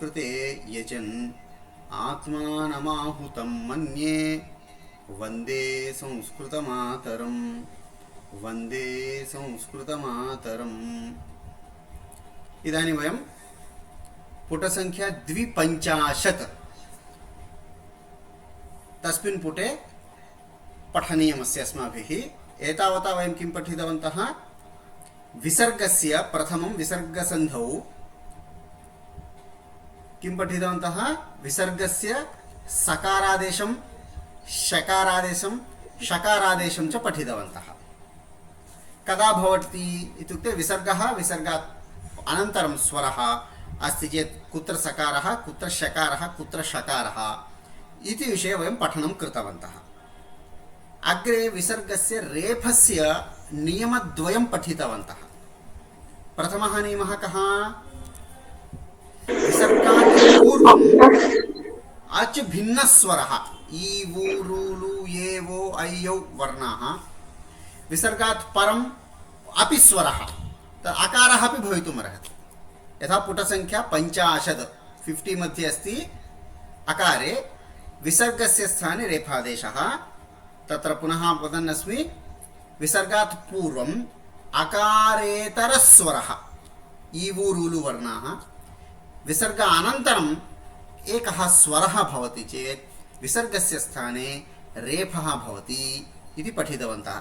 कृते यजन् आत्मानमाहुतं मन्ये वन्दे संस्कृतमातरं वन्दे संस्कृतमातरम्। इदानीं वयं पुटसङ्ख्या 250 तस्मिन् पुटे पठनीयमस्ति अस्माभिः। एतावता वयं किं पठितवन्तः? विसर्गस्य प्रथमं विसर्गसन्धौ किं पठितवन्तः? विसर्गस्य सकारादेशं, शकारादेशं, षकारादेशं च पठितवन्तः। कदा भवति इत्युक्ते विसर्गात् अनन्तरं स्वरः अस्ति चेत् कुत्र सकारः, कुत्र शकारः, कुत्र षकारः इति विषये वयं पठनं कृतवन्तः। अग्रे विसर्गस्य रेफस्य नियमद्वयं पठितवन्तः। प्रथमः नियमः कः? विसर्गात् पूर्वम् अच् भिन्नस्वरः ई ऊ रू लु ये वो ऐ औ वर्णाः, विसर्गात् परम् अपि स्वरः अकारः अपि भवितुमर्हति। यथा पुटसङ्ख्या 50 मध्ये अस्ति, अकारे विसर्गस्य स्थाने रेफादेशः। तत्र पुनः वदन्नस्मि, विसर्गात् पूर्वम् अकारेतरस्वरः ई ऊ रू लु वर्णाः, विसर्ग अनन्तरम् एकः स्वरः भवति चेत् विसर्गस्य स्थाने रेफः भवति इति पठितवन्तः।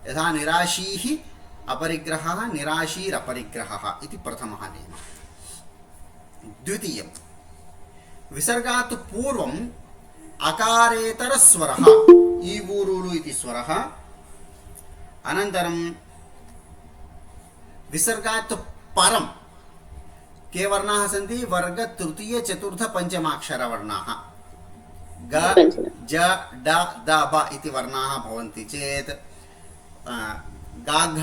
यथा निराशीः अपरिग्रहः, निराशीरपरिग्रहः इति प्रथमः नियमः। द्वितीयं, विसर्गात् पूर्वम् अकारेतरस्वरः ई ऊ रू लु इति स्वरः, अनन्तरं विसर्गात् परं के वर्णाः सन्ति? वर्ग तृतीय चतुर्थ पञ्चमाक्षरवर्णाः ग ज ड द ब इति वर्णाः भवन्ति चेत् गाघ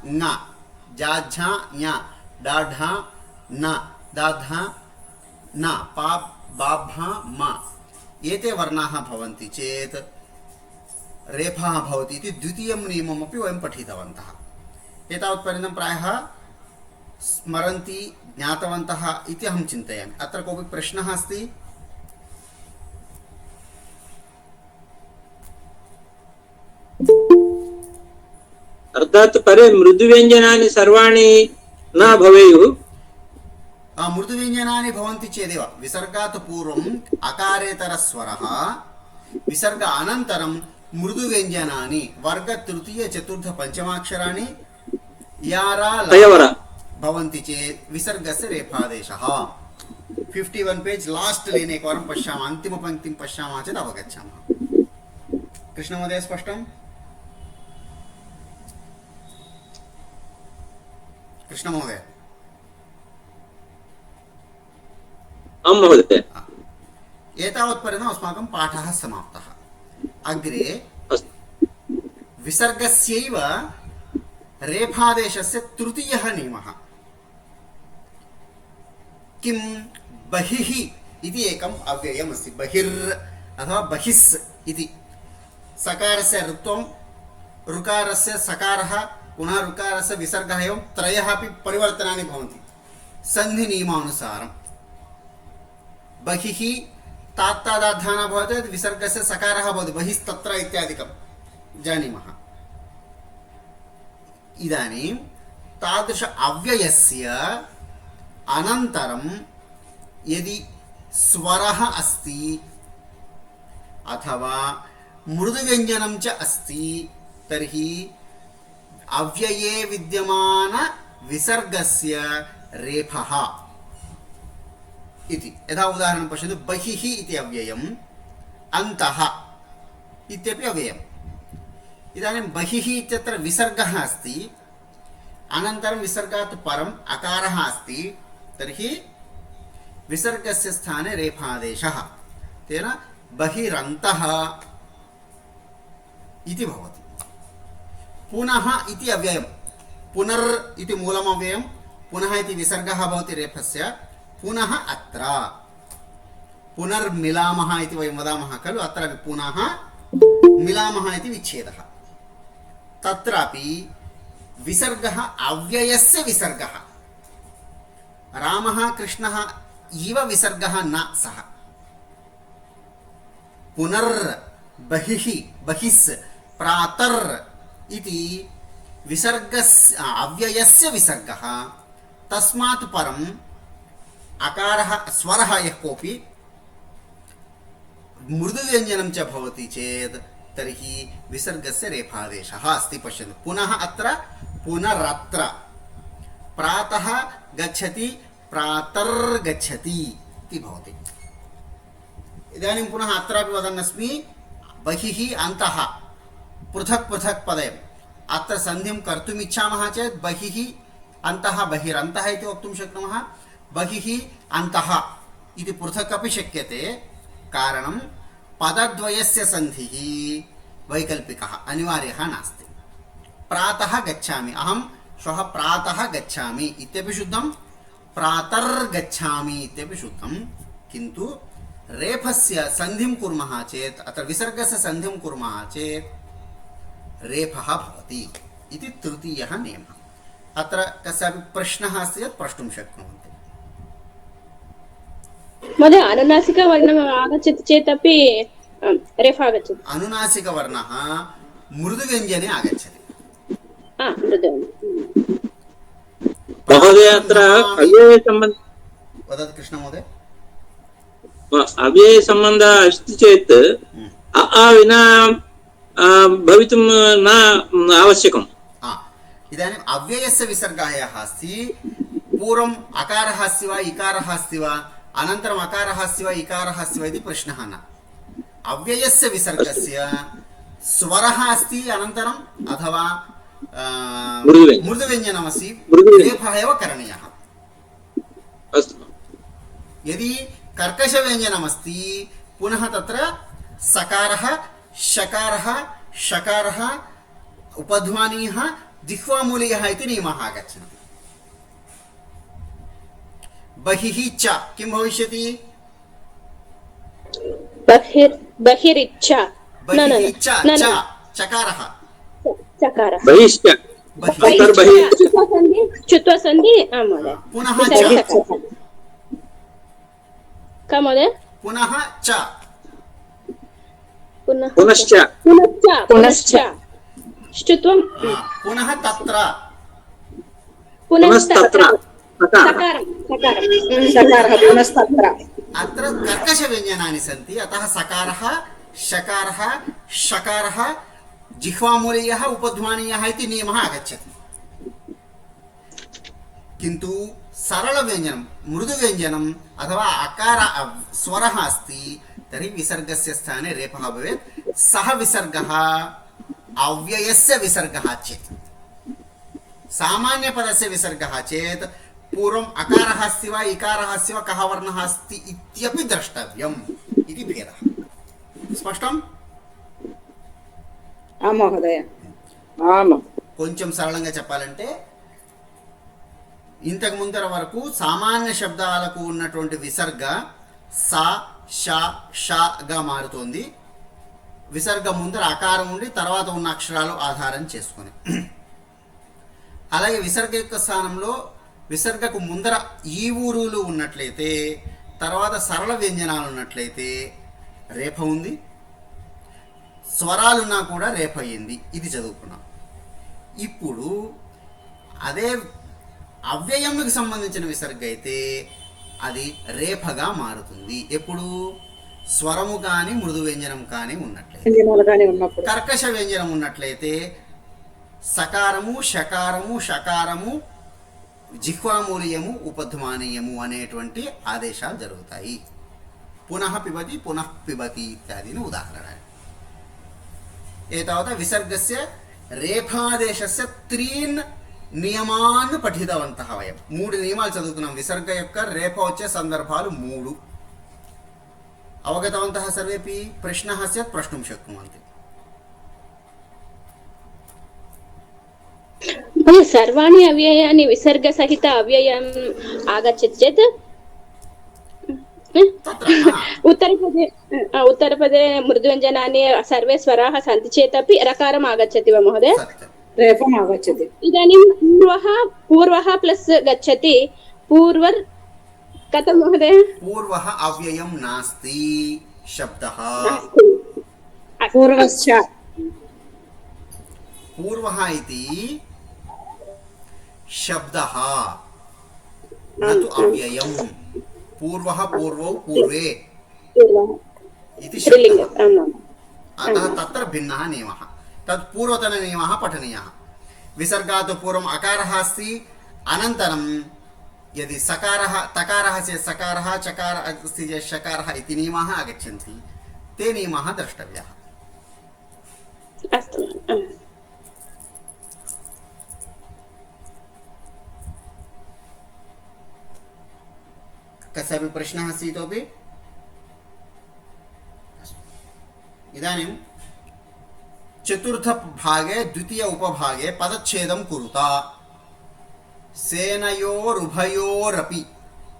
ङ जाझ ञ डाढ न दाध न पा बाभ म एते वर्णाः भवन्ति चेत् रेफः भवति इति द्वितीयं नियममपि वयं पठितवन्तः। एतावत्पर्यन्तं प्रायः स्मरन्ति, ज्ञातवन्तः इति अहं चिन्तयामि। अत्र कोऽपि प्रश्नः अस्ति? अर्थात् परे मृदुव्यञ्जनानि सर्वाणि न भवेयुः। मृदुव्यञ्जनानि भवन्ति चेदेव विसर्गात् पूर्वम् अकारेतरस्वरः, विसर्ग अनन्तरं मृदुव्यञ्जनानि वर्ग तृतीय चतुर्थ पञ्चमाक्षराणि यारा भवन्ति चेत् विसर्गस्य रेफादेशः। 51 पेज् लास्ट् लेन् एकवारं पश्यामः, अन्तिमपङ्क्तिं पश्यामः चेत् अवगच्छामः। कृष्णमहोदय स्पष्टं? कृष्णमहोदय? आं महोदय। एतावत्पर्यन्तम् अस्माकं पाठः समाप्तः। अग्रे विसर्गस्यैव रेफादेशस्य तृतीयः नियमः किं? बहिः इति एकम् अव्ययमस्ति। बहिर् अथवा बहिस् इति सकारस्य ऋत्वं, ऋकारस्य सकारः, पुनः ऋकारस्य विसर्गः, एवं त्रयः अपि परिवर्तनानि भवन्ति सन्धिनियमानुसारं। बहिः तात्तादाद्धा न भवति, विसर्गस्य सकारः भवति, बहिस्तत्र इत्यादिकं जानीमः। इदानीं तादृश अव्ययस्य अनन्तरं यदि स्वरः अस्ति अथवा मृदुव्यञ्जनं च अस्ति तर्हि अव्यये विद्यमान विसर्गस्य रेफः इति। यथा उदाहरणं पश्यतु, बहिः इति अव्ययम्, अन्तः इत्यपि अव्ययम्। इदानीं बहिः इत्यत्र विसर्गः अस्ति, अनन्तरं विसर्गात् परम् अकारः अस्ति, तर्हि विसर्गस्य स्थाने रेफादेशः, तेन बहिरन्तः इति भवति। पुनः इति अव्ययं, पुनर् इति मूलम् अव्ययं, पुनः इति विसर्गः भवति रेफस्य, पुनः अत्र पुनर्मिलामः इति वयं वदामः खलु, अत्रापि पुनः मिलामः इति विच्छेदः। तत्रापि विसर्गः अव्ययस्य विसर्गः। रामः कृष्णः इव विसर्गः न सः पुनर् बहिः बहिस् प्रातर् इति विसर्गस्य अव्ययस्य विसर्गः तस्मात् परम् अकारः स्वरः यः कोऽपि मृदुव्यञ्जनं च भवति चेत् तर्हि विसर्गस्य रेफादेशः अस्ति। पश्यन्तु पुनः अत्र पुनरत्र प्रातः गच्छति प्रातर्गच्छति इति भवति। इदानीं पुनः अत्रापि वदन्नस्मि बहिः अन्तः पृथक् पृथक् पदम् अत्र सन्धिं कर्तुम् इच्छामः चेत् बहिः अन्तः बहिरन्तः इति वक्तुं शक्नुमः। बहिः अन्तः इति पृथक् अपि शक्यते। कारणं पदद्वयस्य सन्धिः वैकल्पिकः अनिवार्यः नास्ति। प्रातः गच्छामि अहं श्वः प्रातः गच्छामि इत्यपि शुद्धं प्रातर्गच्छामि इत्यपि शुद्धं। किन्तु रेफस्य सन्धिं कुर्मः चेत् अत्र विसर्गस्य सन्धिं कुर्मः चेत् रेफः भवति इति तृतीयः नियमः। अत्र कस्यापि प्रश्नः अस्ति चेत् प्रष्टुं शक्नुवन्ति। महोदय अनुनासिकवर्णः आगच्छति चेत् अपि रेफा आगच्छति। अनुनासिकवर्णः मृदुव्यञ्जने आगच्छति। महोदय अत्र अव्ययसम्बन्ध वदतु कृष्णमहोदय। अव्ययसम्बन्धः अस्ति चेत् अ विना भवितुं न आवश्यकम्। इदानीम् अव्ययस्य विसर्गः यः अस्ति पूर्वम् अकारः अस्ति वा इकारः अस्ति वा अनन्तरम् अकारः अस्ति वा इकारः अस्ति वा इति प्रश्नः न। अव्ययस्य विसर्गस्य स्वरः अस्ति अनन्तरम् अथवा मृदुव्यञ्जनमस्ति रेफः एव करणीयः। यदि कर्कशव्यञ्जनमस्ति पुनः तत्र सकारः शकारः षकारः उपध्मानीयः जिह्वामूलीयः इति नियमाः आगच्छन्ति। बहिः च किं भविष्यति? बहिरिच्छा बहिः च चकारः बहिश्च चुत्वा सन्धि पुनः महोदय पुनः च पुनश्च ष्टुत्वं पुनः तत्र पुनस्तत्र अत्र कर्कशव्यञ्जनानि सन्ति। अतः सकारः शकारः षकारः जिह्वामूलीयः उपध्मानीयः इति नियमः आगच्छति। किन्तु सरलव्यञ्जनं मृदुव्यञ्जनम् अथवा अकार स्वरः अस्ति तर्हि विसर्गस्य स्थाने रेफः भवेत्। सः विसर्गः अव्ययस्य विसर्गः चेत् सामान्यपदस्य विसर्गः चेत् पूर्वम् अकारः अस्ति वा इकारः अस्ति वा कः वर्णः अस्ति इत्यपि द्रष्टव्यम् इति भेदः। स्पष्टम्? మహోదయ కొంచెం సరళంగా చెప్పాలంటే ఇంతకు ముందర వరకు సామాన్య శబ్దాలకు ఉన్నటువంటి విసర్గ సా ష షగా మారుతోంది. విసర్గ ముందర ఆకారం ఉండి తర్వాత ఉన్న అక్షరాలు ఆధారం చేసుకొని. అలాగే విసర్గ యొక్క స్థానంలో విసర్గకు ముందర ఈ ఊరులు ఉన్నట్లయితే తర్వాత సరళ వ్యంజనాలు ఉన్నట్లయితే రేఫ ఉంది. స్వరాలున్నా కూడా రేఫ అయ్యింది. ఇది చదువుకున్నాం. ఇప్పుడు అదే అవ్యయంకి సంబంధించిన విసర్గ అయితే అది రేఫగా మారుతుంది. ఎప్పుడు స్వరము కానీ మృదు వ్యంజనం కానీ ఉన్నట్లయితే. కర్కశ వ్యంజనం ఉన్నట్లయితే సకారము షకారము షకారము జిహ్వామూలీయము ఉపధ్మానీయము అనేటువంటి ఆదేశాలు జరుగుతాయి. పునః పిబతి పునః పిబతి ఇత్యాదిని ఉదాహరణ. एतावता विसर्गस्य रेफादेशस्य त्रीन् नियमान् पठितवन्तः वयं. मूडु नियमालु चदुवुकुन्नाम. विसर्ग योक्क रेफ वच्चे सन्दर्भालु मूडु अवगतवन्तः सर्वेपि. प्रश्नः स्यात् प्रष्टुं शक्नुवन्ति. सर्वाणि अव्ययानि विसर्ग सहित अव्ययम् आगच्छति चेत् उत्तरपदे मृदुव्यञ्जनानि सर्वे स्वराः सन्ति चेत् अपि रकारम् आगच्छति वा महोदय? रेफम् आगच्छति. इदानीं पूर्वः प्लस् गच्छति पूर्वर् कथं महोदय? पूर्वः अव्ययं नास्ति शब्दः। पूर्वश्च पूर्वः इति शब्दः न तु अव्ययं। पूर्वः पूर्वौ पूर्वे इति स्त्रीलिङ्ग। शब्दः। अतः तत्र भिन्नः नियमः। तत् पूर्वतननियमः पठनीयः। विसर्गात् पूर्वम् अकारः अस्ति, अनन्तरं यदि सकारः तकारः चेत् सकारः, चकारः अस्ति चेत् शकारः इति नियमाः आगच्छन्ति। ते नियमाः द्रष्टव्याः। अस्तु। कस्यापि प्रश्नः अस्ति इतोपि? इदानीं चतुर्थभागे द्वितीय उपभागे पदच्छेदं कुरुता। सेनयोरुभयोरपि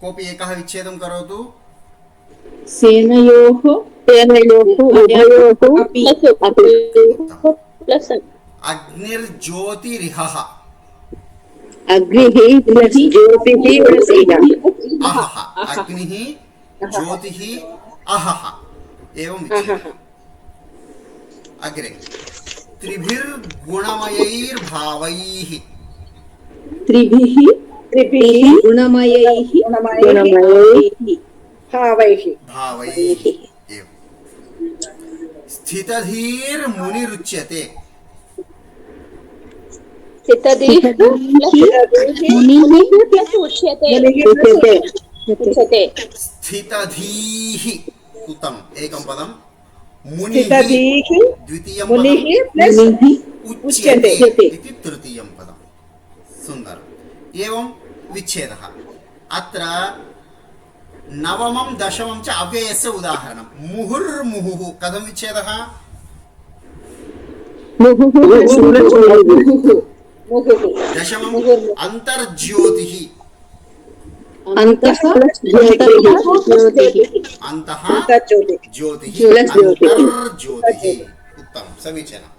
कोऽपि एकः विच्छेदं करोतु। सेनयोः उभयोः अपि प्लस् अग्निर्ज्योतिरिहः। अग्निः प्लस् ज्योतिः प्लस् इहः। अहः अग्निः ज्योतिः अहः एवं विच्छेदः। अग्रे त्रिभिर्गुणमयैर्भावैः। त्रिभिः गुणमयैः भावैः भावैः एवं। स्थितधीर्मुनिरुच्यते। स्थितधीः मुनिः प्लस् उच्यते। स्थितधीः उत्तमम्। एकं पदं। मुनिः स्थितधीः द्वितीयं मुनिः पदं। प्लस् उच्यते उच्यते इति तृतीयं पदं। सुन्दरम्। एवं विच्छेदः। अत्र नवमं दशमं च अव्ययस्य उदाहरणं। मुहुर्मुहुः कथं विच्छेदः? दशमम् अन्तर्ज्योतिः। अन्तः ज्योतिः अन्तर्ज्योतिः। उत्तमं, समीचीनम्।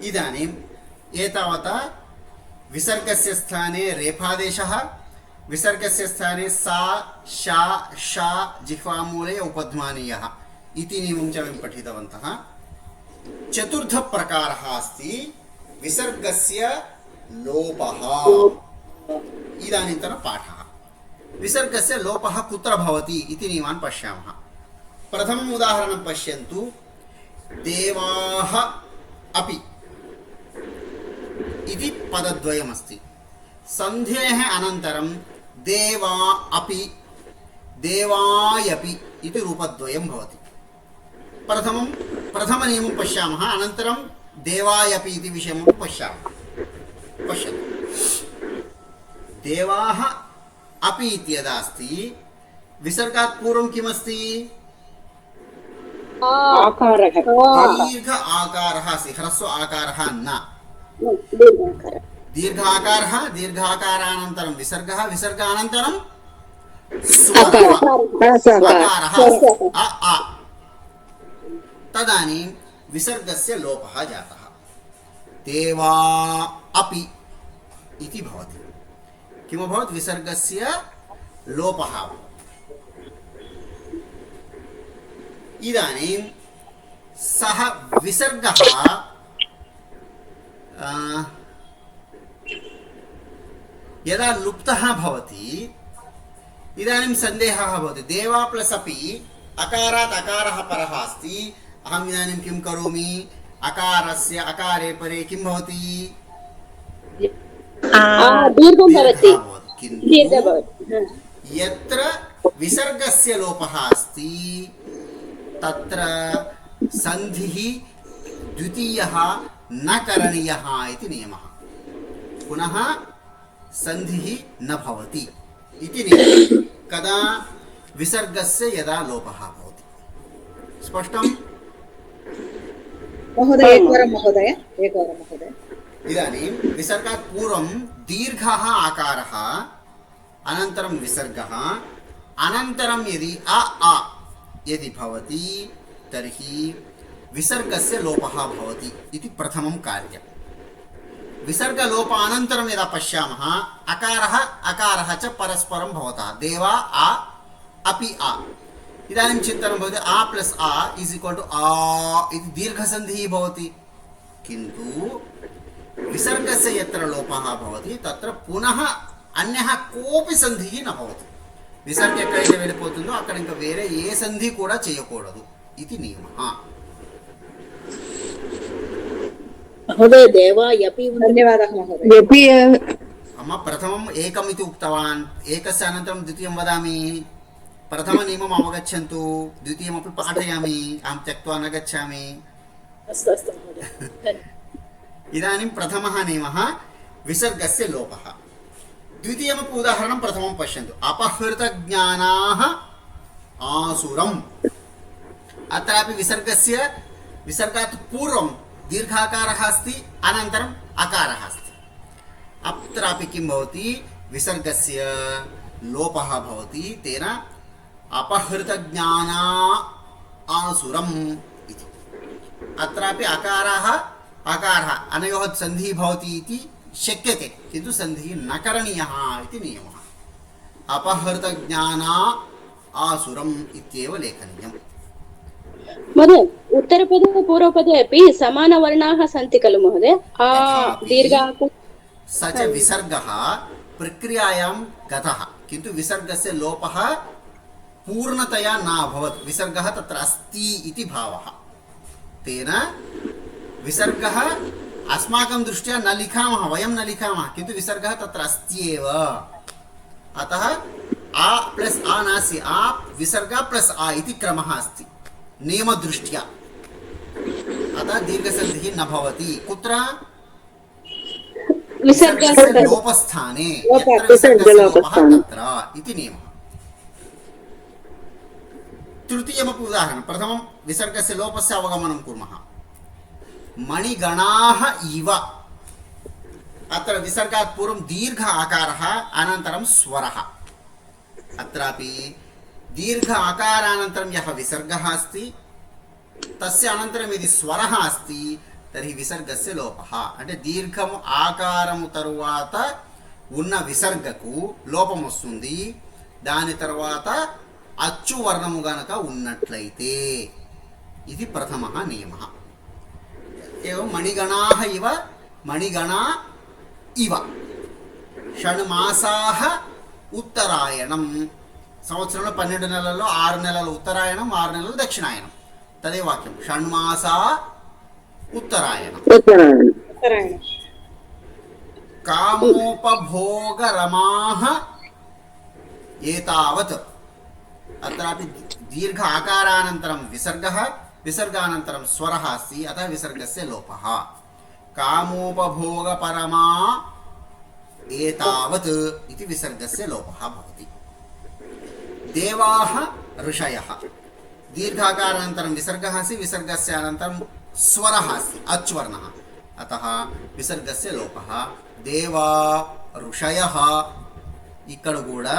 इदानीम् एतावता विसर्गस्य स्थाने रेफादेशः, विसर्गस्य स्थाने सा शा शा जिह्वामूले उपध्मानीयः इति नियमं च वयं पठितवन्तः। चतुर्थप्रकारः अस्ति विसर्गस्य लोपः। इदानीन्तनपाठः। विसर्गस्य लोपः कुत्र भवति इति नियमान् पश्यामः। प्रथमम् उदाहरणं पश्यन्तु। देवाः अपि इति पदद्वयमस्ति। सन्धेः अनन्तरं देवा अपि देवायपि इति रूपद्वयं भवति। प्रथमनियमं पश्यामः, अनन्तरं देवायपि इति विषयमपि पश्यामः। पश्यन्तु, देवाः अपि इत्यदा अस्ति, विसर्गात् पूर्वं किमस्ति? दीर्घ आकारः अस्ति, ह्रस्व आकारः न। दीर्घ आकारः, दीर्घाकारानन्तरं विसर्गः, विसर्गानन्तरं स्वरः अकारः अ आ। तदानीं विसर्गस्य लोपः जातः। देवा अपि इति भवति। किमभवत्? विसर्गस्य लोपः। इदानीं सः विसर्गः यदा लुप्तः भवति, इदानीं सन्देहः भवति। देवा प्लस् अपि अकारात् अकारः परः अस्ति। अहम् इदानीं किं करोमि? अकारस्य अकारे परे किं भवति? दीर्घं भवति। किन्तु यत्र विसर्गस्य लोपः अस्ति तत्र सन्धिः द्वितीयः न करणीयः इति नियमः। पुनः सन्धिः न भवति इति नियमः। कदा? विसर्गस्य यदा लोपः भवति। स्पष्टम्? महोदय एकवारं इदानीं विसर्गात् पूर्वं दीर्घः आकारः, अनन्तरं विसर्गः, अनन्तरं यदि अ आ यदि भवति तर्हि विसर्गस्य लोपः भवति इति प्रथमं कार्यम्। विसर्गलोपानन्तरं यदा पश्यामः अकारः अकारः च परस्परं भवतः देवा आ अपि आ इदानीं चिन्तनं भवति आ प्लस् आ इस् इक्वल् टु आ इति दीर्घसन्धिः भवति किन्तु विसर्गस्य यत्र लोपः भवति तत्र पुनः अन्यः कोऽपि सन्धिः न भवति विसर्ग ఎక్కడైతే వెళ్ళిపోతుందో అక్కడ ఇంకా వేరే ఏ సంధి కూడా చేయకూడదు ఇది నియమः महोदय देवा यपि धन्यवादः महोदय। यपि अम्म प्रथमम् एकम् इति उक्तवान् एकस्य अनन्तरं द्वितीयं वदामि प्रथमनियमम् अवगच्छन्तु द्वितीयमपि पाठयामि अहं त्यक्त्वा न गच्छामि अस्तु अस्तु महोदय इदानीं प्रथमः नियमः विसर्गस्य लोपः द्वितीयमपि उदाहरणं प्रथमं पश्यन्तु अपहृतज्ञानाः आसुरम् अत्रापि विसर्गात् पूर्वं दीर्घाकारः अस्ति अनन्तरम् अकारः अस्ति अत्रापि किं भवति विसर्गस्य लोपः भवति तेन अपहृतज्ञाना आसुरम् इति अत्रापि अकारः अनयोः सन्धिः भवति इति शक्यते किन्तु सन्धिः न करणीयः इति नियमः अपहृतज्ञाना आसुरम् इत्येव लेखनीयम् महोदय उत्तरपदे पूर्वपदे अपि समानवर्णाः सन्ति खलु महोदय आ दीर्घ स च विसर्गः प्रक्रियायां गतः किन्तु विसर्गस्य लोपः पूर्णतया न अभवत् विसर्गः तत्र अस्ति इति भावः तेन विसर्गः अस्माकं दृष्ट्या न लिखामः वयं न लिखामः किन्तु विसर्गः तत्र अस्ति एव अतः आ प्लस् आ नास्ति आ विसर्ग प्लस् आ इति क्रमः अस्ति नियमदृष्ट्या अतः दीर्घसन्धिः न भवति कुत्र विसर्गस्य लोपस्थाने यत्र विसर्गस्य लोपः तत्र इति नियमः तृतीयमपि उदाहरणं प्रथमं विसर्गस्य लोपस्य अवगमनं कुर्मः मणिगणाः इव अत्र विसर्गात् पूर्वं दीर्घ आकारः अनन्तरं स्वरः अत्रापि दीर्घ आकारानन्तरं यः विसर्गः अस्ति तस्य अनन्तरं यदि स्वरः अस्ति तर्हि विसर्गस्य लोपः అంటే దీర్ఘం ఆకారము తరువాత ఉన్న విసర్గకు లోపం వస్తుంది దాని తర్వాత అచ్చు వర్ణము గనక ఉన్నట్లయితే ఇది ప్రథమः నియమः एवं मणिगणाः इव मणिगणा इव षण्मासाः उत्तरायणं సంవత్సరంలో 12 నెలల్లో 6 నెలలు ఉత్తరాయణం 6 నెలలు దక్షిణాయనం తదే వాక్యం షణ్మాసా ఉత్తరాయణం कामोपभोगरमाः एतावत् अत्रापि दीर्घ आकारानन्तरं विसर्गः विसर्गानन्तरं स्वरः अस्ति अतः विसर्गस्य लोपः कामोपभोगपरमा एतावत् इति विसर्गस्य लोपः भवति देवाः ऋषयः दीर्घाकारानन्तरं विसर्गः अस्ति विसर्गस्य अनन्तरं स्वरः अस्ति अच्वर्णः अतः विसर्गस्य लोपः देवा ऋषयः ఇక్కడ కూడా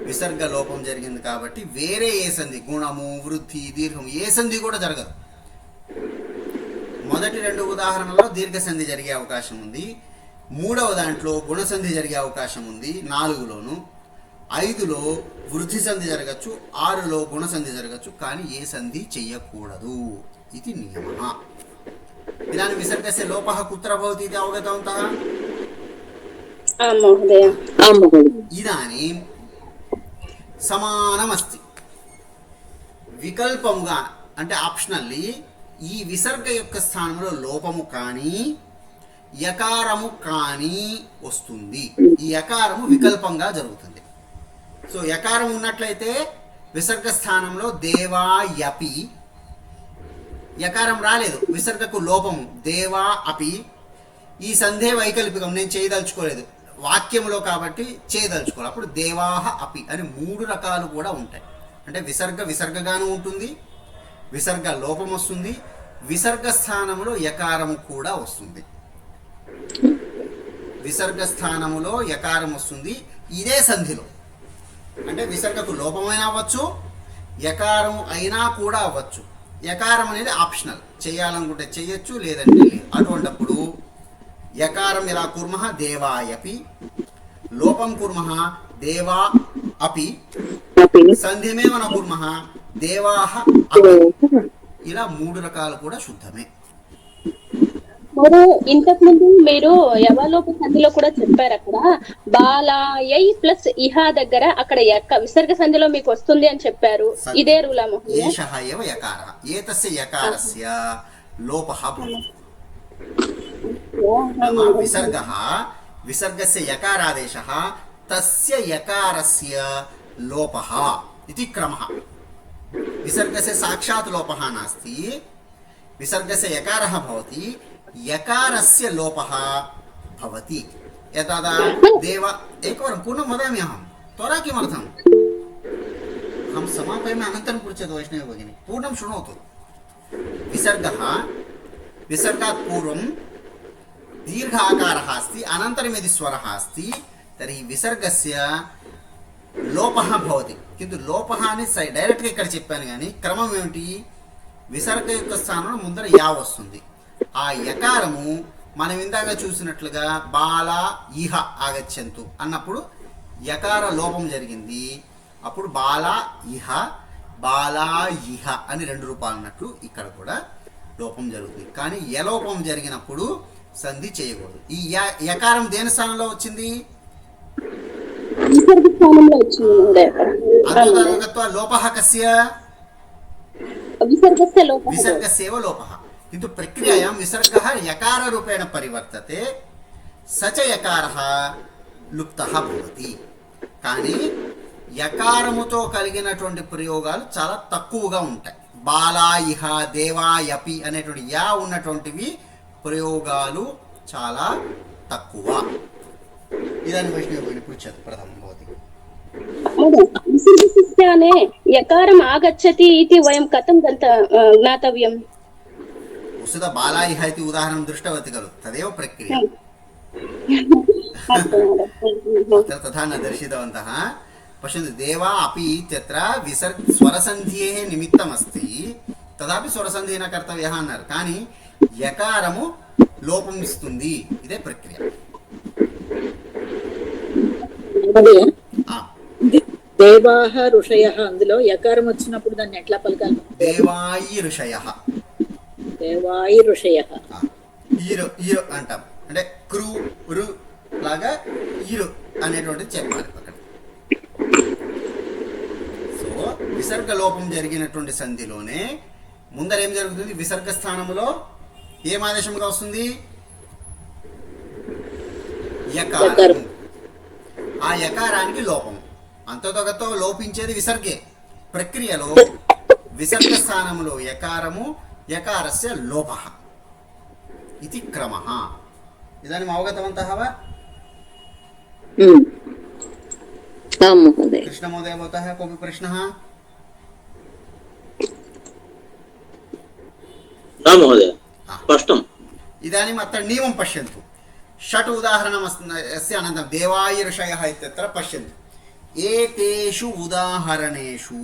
విసర్గ లోపం జరిగింది కాబట్టి వేరే ఏ సంధి గుణము వృద్ధి దీర్ఘం ఏ సంధి కూడా జరగదు మొదటి రెండు ఉదాహరణల్లో దీర్ఘ సంధి జరిగే అవకాశం ఉంది మూడవ దాంట్లో గుణ సంధి జరిగే అవకాశం ఉంది 4లోను 5లో వృద్ధి సంధి జరగచ్చు 6లో గుణ సంధి జరగచ్చు కానీ ఏ సంధి చేయకూడదు ఇది నియమः इदानीं विसर्गस्य लोपः कुत्र भवति इति अवगतवन्तः आं महोदय इदानीं समानमस्ति వికల్పముగా అంటే ఆప్షనల్లీ ఈ విసర్గ యొక్క స్థానంలో లోపము కానీ యకారము కానీ వస్తుంది ఈ యకారము వికల్పంగా జరుగుతుంది సో యకారం ఉన్నట్లయితే విసర్గ స్థానంలో దేవా యపి యకారం రాలేదు విసర్గకు లోపము దేవా అపి ఈ సంధే వైకల్పికం నేను చేయదలుచుకోలేదు వాక్యములో కాబట్టి చేయదలుచుకోవాలి అప్పుడు దేవాహ అపి అని 3 రకాలు కూడా ఉంటాయి అంటే విసర్గగాను ఉంటుంది విసర్గ లోపం వస్తుంది విసర్గ స్థానములో యకారము కూడా వస్తుంది విసర్గ స్థానములో యకారం వస్తుంది ఇదే సంధిలో అంటే విసర్గకు లోపమైనా అవ్వచ్చు యకారం అయినా కూడా అవ్వచ్చు యకారం అనేది ఆప్షనల్ చేయాలనుకుంటే చేయొచ్చు లేదంటే లేదు అటువంటప్పుడు यकारं यदा कुर्मः देवायपि, लोपं कुर्मः देवा अपि, సంధిమేవ న కుర్మః దేవాః అపి. ఇలా 3 రకాలు కూడా శుద్ధమే. మరి ఇంతకు ముందు మీరు యవలోప సంధిలో కూడా చెప్పారు, అక్కడ బాలాయై ప్లస్ ఇహ దగ్గర అక్కడ విసర్గ సంధిలో మీకు వస్తుంది అని చెప్పారు. ఇదే రూలా మహోదయ? ఏషః ఏవ యకారః, ఏతస్య యకారస్య లోపః భవతి. नाम विसर्गः, विसर्गस्य यकारादेशः, तस्य यकारस्य लोपः इति क्रमः. विसर्गस्य साक्षात् लोपः नास्ति, विसर्गस्य यकारः भवति, यकारस्य लोपः भवति. यदा देव एकवारं पूर्णं वदामि अहं, त्वरा किमर्थम् अहं समापयामि, अनन्तरं पृच्छतु वैष्णवी भगिनी, पूर्णं शृणोतु. विसर्गः, विसर्गात् पूर्वं दीर्घ आकारः अस्ति, अनन्तरं यदि स्वरः अस्ति तर्हि विसर्गस्य लोपः भवति. किन्तु लोपः అని డైరెక్ట్గా ఇక్కడ చెప్పాను, కానీ క్రమం ఏమిటి? విసర్గ యొక్క స్థానంలో ముందర యా వస్తుంది. ఆ యకారము మనం ఇందాక చూసినట్లుగా బాల ఇహ ఆగచ్చంతు అన్నప్పుడు యకార లోపం జరిగింది. అప్పుడు బాల ఇహ, బాలా ఇహ అని 2 రూపాలు అన్నట్లు ఇక్కడ కూడా లోపం జరుగుతుంది. కానీ యలోపం జరిగినప్పుడు సంధి చేయకూడదు. ఈ యకారం దేని స్థానంలో వచ్చింది? విసర్గ స్థానంలో వచ్చింది. అంతర్గత్వ లోపః కస్య? విసర్గస్య లోపః. విసర్గస్యేవ లోపః. किन्तु प्रक्रियायां विसर्गः यकाररूपेण परिवर्तते, स च यकारः लुप्तः भवति. కానీ యకారముతో కలిగినటువంటి ప్రయోగాలు చాలా తక్కువగా ఉంటాయి. బాలాయిహ, దేవాయపి అనేటువంటి యా ఉన్నటువంటివి ప్రయోగాలు చాలా తక్కువ. ఇదాని వైష్ణవి పృచ్చత్ ప్రథమం భవతి. విసర్గస్యానే యకారం ఆగచ్చతి इति వయం కథం జ్ఞాతవ్యం? वस्तुतः बालाइह इति उदाहरणं दृष्टवती खलु, तदेव प्रक्रिया. तथा न दर्शितवन्तः. पश्यन्तु, देवा अपि इत्यत्र स्वरसन्धेः निमित्तमस्ति, तदापि स्वरसन्धिः न कर्तव्यः अన్నారు. కానీ యకారము లోపం ఇస్తుంది, ఇదే ప్రక్రియ. దేవాః ఋషయః, అందులో యకారం వచ్చినప్పుడు దాన్ని ఎట్లా పలకాలి? దేవాయి ఋషయః, దేవాయి ఋషయః. ఈరు ఈరు అంటాం, అంటే క్రు రు లాగా ఈరు అనేటువంటిది చెప్పాలి అక్కడ. సో విసర్గ లోపం జరిగినటువంటి సంధిలోనే ముందర ఏం జరుగుతుంది? విసర్గ స్థానంలో ఏం ఆదేశంగా వస్తుంది? యకారం. ఆ యకారానికి లోపం, అంతతోగతో లోపించేది విసర్గే. ప్రక్రియలో విసర్గ స్థానంలో యకారము, యకారస్య లోపः इति क्रमः. इदानीम् अवगतवन्तः वा? आं महोदय. कृष्णमहोदय, भवतः कोऽपि प्रश्नः? न महोदय, स्पष्टम्. इदानीम् अत्र नियमं पश्यन्तु. 6 उदाहरणमस्य अनन्तरं देवाय ऋषयः इत्यत्र पश्यन्तु. एतेषु उदाहरणेषु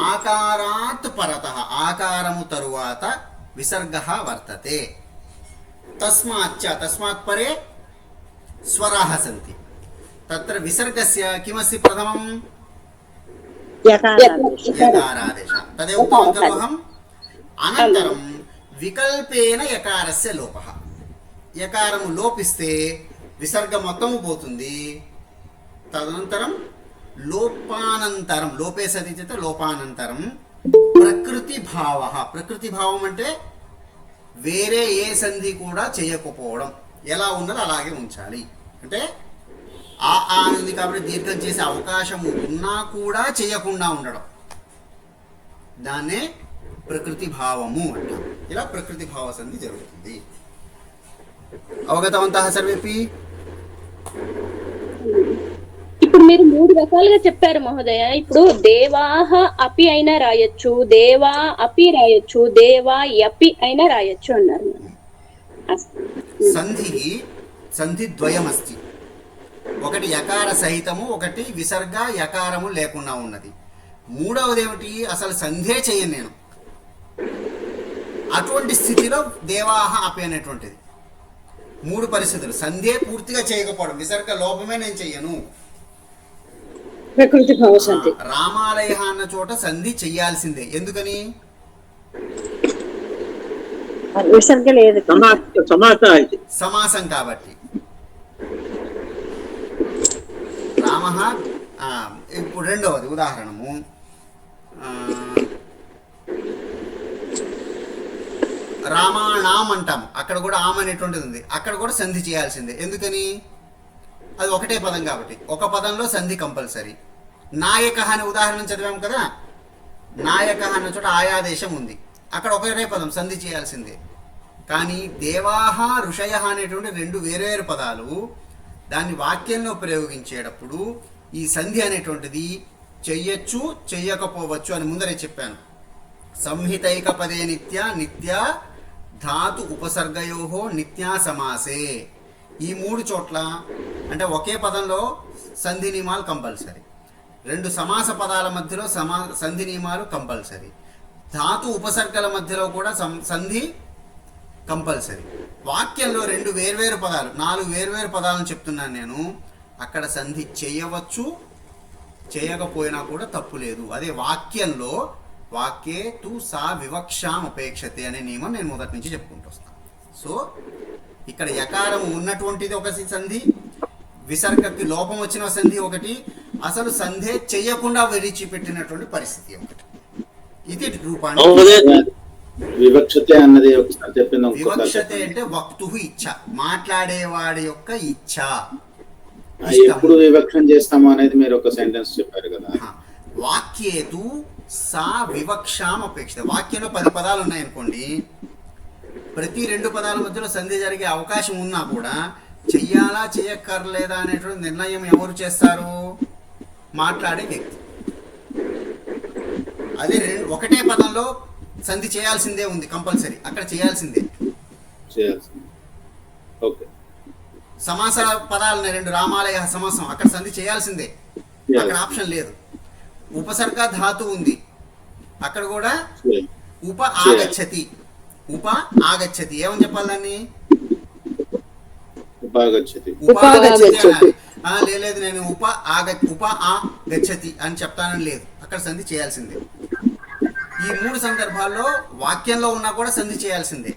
आकारात् परतः, आकारमु तरुवात विसर्गः वर्तते. तस्माच्च, तस्मात् परे स्वराः सन्ति. तत्र विसर्गस्य किमस्ति? प्रथमं यकारादेशः, तदेव उक्तवान् खलु अहम्. अनन्तरं विकल्पेन यकारस्य लोपः. यकारము లోపిస్తే విసర్గ మొత్తము పోతుంది. తదనంతరం లోపానంతరం, లోపే సతి చేత లోపానంతరం ప్రకృతి భావ. ప్రకృతి భావం అంటే వేరే ఏ సంధి కూడా చేయకపోవడం, ఎలా ఉన్నదో అలాగే ఉంచాలి. అంటే ఆ ఉంది కాబట్టి దీర్ఘం చేసే అవకాశం ఉన్నా కూడా చేయకుండా ఉండడం, దాన్నే ప్రకృతి భావము అంటాం. ఇలా ప్రకృతి భావ సంధి జరుగుతుంది. అవగతవంతః సర్వేపి? ఇప్పుడు మీరు 3 రకాలుగా చెప్పారు మహోదయ. ఇప్పుడు దేవాహ అపి అయినా రాయొచ్చు, దేవా అపి రాయొచ్చు, దేవా యపి అయినా రాయొచ్చు అన్నారు. సంధి ద్వయమస్తి. ఒకటి యకార సహితము, ఒకటి విసర్గ యకారము లేకుండా ఉన్నది. మూడవది ఏమిటి? అసలు సంధే చేయను నేను. అటువంటి స్థితిలో దేవాహ అపి అనేటువంటిది. మూడు పరిస్థితులు. సంధే పూర్తిగా చేయకపోవడం, విసర్గ లోపమే నేను చెయ్యను. ప్రకృతి భావ సంధి. రామాలయ అన్న చోట సంధి చెయ్యాల్సిందే. ఎందుకని? విసర్గ లేదు, సమాసం కాబట్టి. రామ, ఇప్పుడు రెండవది ఉదాహరణము, రామాణం అంటాము, అక్కడ కూడా ఆమ్ అనేటువంటిది ఉంది, అక్కడ కూడా సంధి చేయాల్సిందే. ఎందుకని? అది ఒకటే పదం కాబట్టి. ఒక పదంలో సంధి కంపల్సరీ. నాయక అనే ఉదాహరణ చదివాము కదా, నాయక అన్న చోట ఆయాదేశం ఉంది, అక్కడ ఒకటే పదం, సంధి చేయాల్సిందే. కానీ దేవాహ ఋషయ అనేటువంటి రెండు వేరువేరు పదాలు, దాన్ని వాక్యంలో ప్రయోగించేటప్పుడు ఈ సంధి అనేటువంటిది చెయ్యొచ్చు చెయ్యకపోవచ్చు అని ముందరే చెప్పాను. సంహితైక పదే నిత్య, నిత్య ధాతు ఉపసర్గయోహో నిత్యా సమాసే. ఈ మూడు చోట్ల అంటే ఒకే పదంలో సంధి నియమాలు కంపల్సరీ, రెండు సమాస పదాల మధ్యలో సంధి నియమాలు కంపల్సరీ, ధాతు ఉపసర్గల మధ్యలో కూడా సంధి కంపల్సరీ. వాక్యంలో రెండు వేర్వేరు పదాలు, 4 వేర్వేరు పదాలను చెప్తున్నాను నేను, అక్కడ సంధి చేయవచ్చు చేయకపోయినా కూడా తప్పు లేదు. అదే వాక్యంలో వాక్యే తు సా వివక్షాం అపేక్షతే అనే నియమం నేను మొదటి నుంచి చెప్పుకుంటూ వస్తాను. సో ఇక్కడ యకారం ఉన్నటువంటిది ఒక సంధి, విసర్గకి లోపం వచ్చిన సంధి ఒకటి, అసలు సంధే చెయ్యకుండా విడిచిపెట్టినటువంటి పరిస్థితి ఒకటి. ఇది రూపాన్ని. వివక్షతే అన్నది ఒకసారి చెప్పింది. వివక్షతే అంటే వక్తు ఇచ్ఛ, మాట్లాడేవాడి యొక్క ఇచ్ఛ. ఎప్పుడు వివక్షం చేస్తాము అనేది మీరు ఒక సెంటెన్స్ చెప్పారు కదా. వాక్యేతు సా వివక్షాం అపేక్షిత. వాక్యంలో 10 పదాలు ఉన్నాయనుకోండి, ప్రతి 2 పదాల మధ్యలో సంధి జరిగే అవకాశం ఉన్నా కూడా చెయ్యాలా చేయక్కర్లేదా అనేటువంటి నిర్ణయం ఎవరు చేస్తారు? మాట్లాడే వ్యక్తి. అదే ఒకటే పదంలో సంధి చేయాల్సిందే ఉంది కంపల్సరీ, అక్కడ చేయాల్సిందే. సమాస పదాలు 2, రామాలయ సమాసం, అక్కడ సంధి చేయాల్సిందే, అక్కడ ఆప్షన్ లేదు. ఉపసర్గ ధాతు ఉంది, అక్కడ కూడా ఉప ఆగచ్చతి. ఉప ఆగచ్చతి ఏమని చెప్పాలి దాన్ని? లేదు నేను ఉప ఆగచ్చతి అని చెప్తానని లేదు, అక్కడ సంధి చేయాల్సిందే. ఈ 3 సందర్భాల్లో వాక్యంలో ఉన్నా కూడా సంధి చేయాల్సిందే.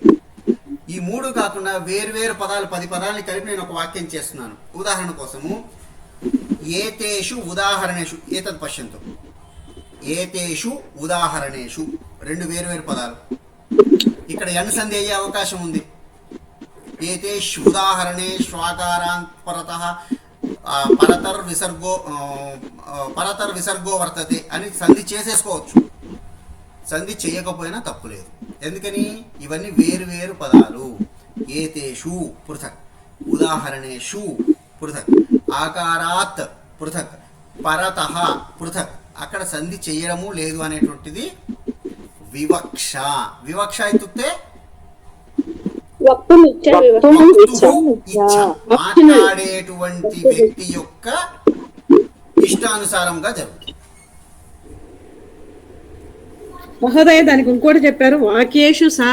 ఈ 3 కాకుండా వేర్వేరు పదాలు 10 పదాలని కలిపి నేను ఒక వాక్యం చేస్తున్నాను. ఉదాహరణ కోసము, ఏతేషు ఉదాహరణేషు, ఏతద్ పశ్యంతు, ఏతేషు ఉదాహరణేషు 2 వేర్వేరు పదాలు, ఇక్కడ ఎన్ సంధి అయ్యే అవకాశం ఉంది. ఏతేషు ఉదాహరణే శ్వాకారాంత్ పరతః పరతర్ విసర్గో వర్తతే అని సంధి చేసేసుకోవచ్చు, సంధి చేయకపోయినా తప్పు లేదు. ఎందుకని? ఇవన్నీ వేరు వేరు పదాలు. ఏతేషు పృథక్, ఉదాహరణేషు పృథక్, ఆకారాత్ పృథక్, పరతః పృథక్, అక్కడ సంధి చేయడము లేదు అనేటువంటిది వివక్ష. వివక్ష ఇత్యుక్తే మాట్లాడేటువంటి వ్యక్తి యొక్క ఇష్టానుసారంగా జరుగుతుంది. మహోదయ దానికి ఇంకోటి చెప్పారు, వాక్యేషు సా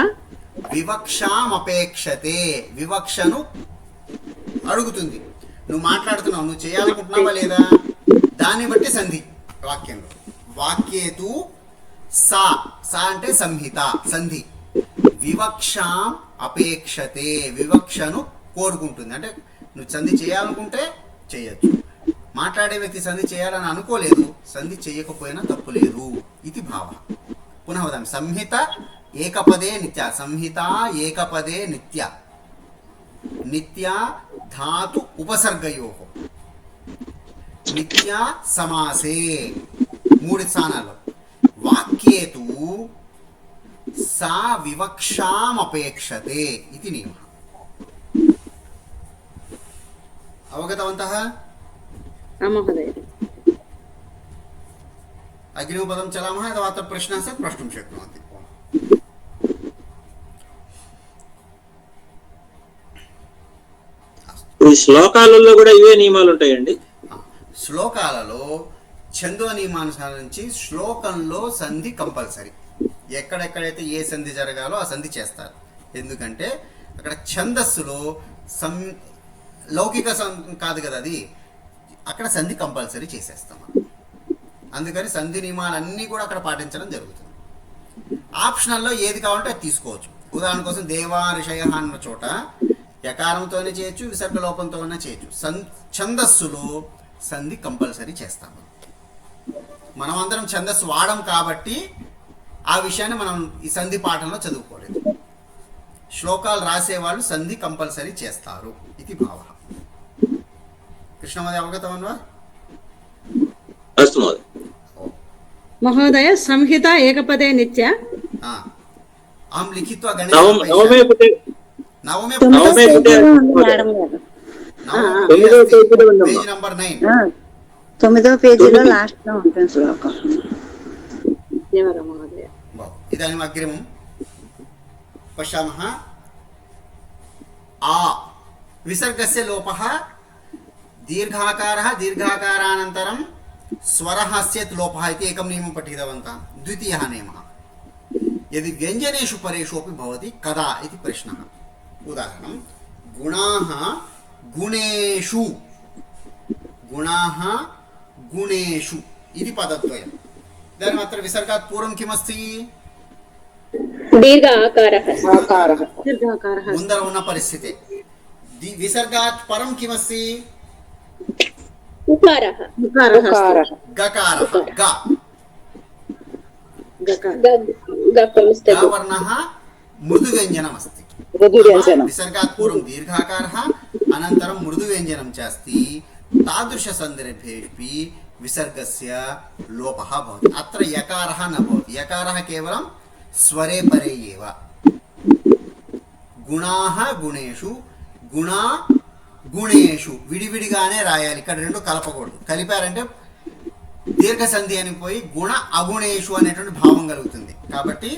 వివక్షాం అపేక్షతే. వివక్షను అడుగుతుంది. నువ్వు మాట్లాడుతున్నావు, నువ్వు చేయాలనుకుంటున్నావా లేదా, దాన్ని బట్టి సంధి వాక్యంలో. వాక్యేతు సా, సా అంటే సంహిత, సంధి. వివక్షాం అపేక్షతే, వివక్షను కోరుకుంటుంది. అంటే నువ్వు సంధి చేయాలనుకుంటే చేయొచ్చు, మాట్లాడే వ్యక్తి సంధి చేయాలని అనుకోలేదు, సంధి చేయకపోయినా తప్పు లేదు. ఇది భావ. పునః వదామి, సంహిత ఏకపదే నిత్య, సంహిత ఏకపదే నిత్య, నిత్య ధాతు ఉపసర్గయోహో, నిత్య సమాసే 3 స్థానాల్లో. వాక్యేతు సా వివక్షాం అపేక్షతే ఇది నియమः. అవగతవంతः? మహోదయ. अग्रिमपदं चलामः, अथवा अत्र प्रश्नः स्यात् प्रष्टुं शक्नुवन्ति. ఈ శ్లోకాలలో కూడా ఇవే నియమాలు ఉంటాయండి. శ్లోకాలలో ఛందో నియమానుసారం నుంచి శ్లోకంలో సంధి కంపల్సరీ. ఎక్కడెక్కడైతే ఏ సంధి జరగాలో ఆ సంధి చేస్తారు. ఎందుకంటే అక్కడ ఛందస్సులో లౌకిక కాదు కదా అది, అక్కడ సంధి కంపల్సరీ చేసేస్తాం. అందుకని సంధి నియమాలన్నీ కూడా అక్కడ పాటించడం జరుగుతుంది. ఆప్షనల్లో ఏది కావాలంటే అది తీసుకోవచ్చు. ఉదాహరణ కోసం దేవా ఋషయ అన్న చోట యకారంతోనే చేయొచ్చు, విసర్గ లోపంతోనే చేయొచ్చు. ఛందస్సులో సంధి కంపల్సరీ చేస్తాము. మనం అందరం ఛందస్సు వాడం కాబట్టి ఆ విషయాన్ని మనం ఈ సంధి పాఠంలో చదువుకోలేదు. శ్లోకాలు రాసేవాళ్ళు సంధి కంపల్సరీ చేస్తారు. ఇది భావ. కృష్ణమది అవగతం వా? అస్తు మహోదయ. మహోదయ సంహిత ఏకపదే నిత్య అహం లిఖిత్వా నవమే పుట్టే నవమే తొమ్మిదో నవమే పేజీలో ఉంది మేడం గారు. తొమ్మిదో పేజీలో ఉందమ్మా. Page number 9. 9వ పేజీలో లాస్ట్ లో ఉంటుంది శ్లోకం. ధన్యవాదం మహోదయ. ఇదాनीम् అగ్రిమం పశ్యామः. ఆ విసర్గస్య లోపः దీర్ఘాकारः దీర్ఘాकारानन्तरं स्वरः अस्येत् लोपः इति एकं नियमं पठितवन्तः. द्वितीयः नियमः यदि व्यञ्जनेषु परेषु अपि भवति कदा इति प्रश्नः. उदाहरणं गुणाः गुणेषु, गुणाः गुणेषु इति पदद्वयम्. इदानीम् अत्र विसर्गात् पूर्वं किमस्ति? దీర్ఘ ఆకారः. దీర్ఘాకారः. ముందర ఉన్న పరిస్థితి. విసర్గాత్ పరం కిమస్తి? ఉకారः. ఉకారः. గకారः. గ గ వర్ణः మృదువ్యంజనమస్తి. విసర్గాత్ పూర్వం దీర్ఘాకారः అనంతరం మృదువ్యంజనం చేస్తి. तादृशसन्दर्भेऽपि विसर्गस्य लोपः भवति. अत्र यकारः न भवति. यकारः केवलं स्वरे परे एव. गुणाः गुणेषु, गुणा गुणेषु విడివిడిగానే రాయాలి. ఇక్కడ రెండు కలపకూడదు. కలిపారంటే దీర్ఘ సంధి అని పోయి గుణ అగుణేషు అనేటువంటి భావం కలుగుతుంది. కాబట్టి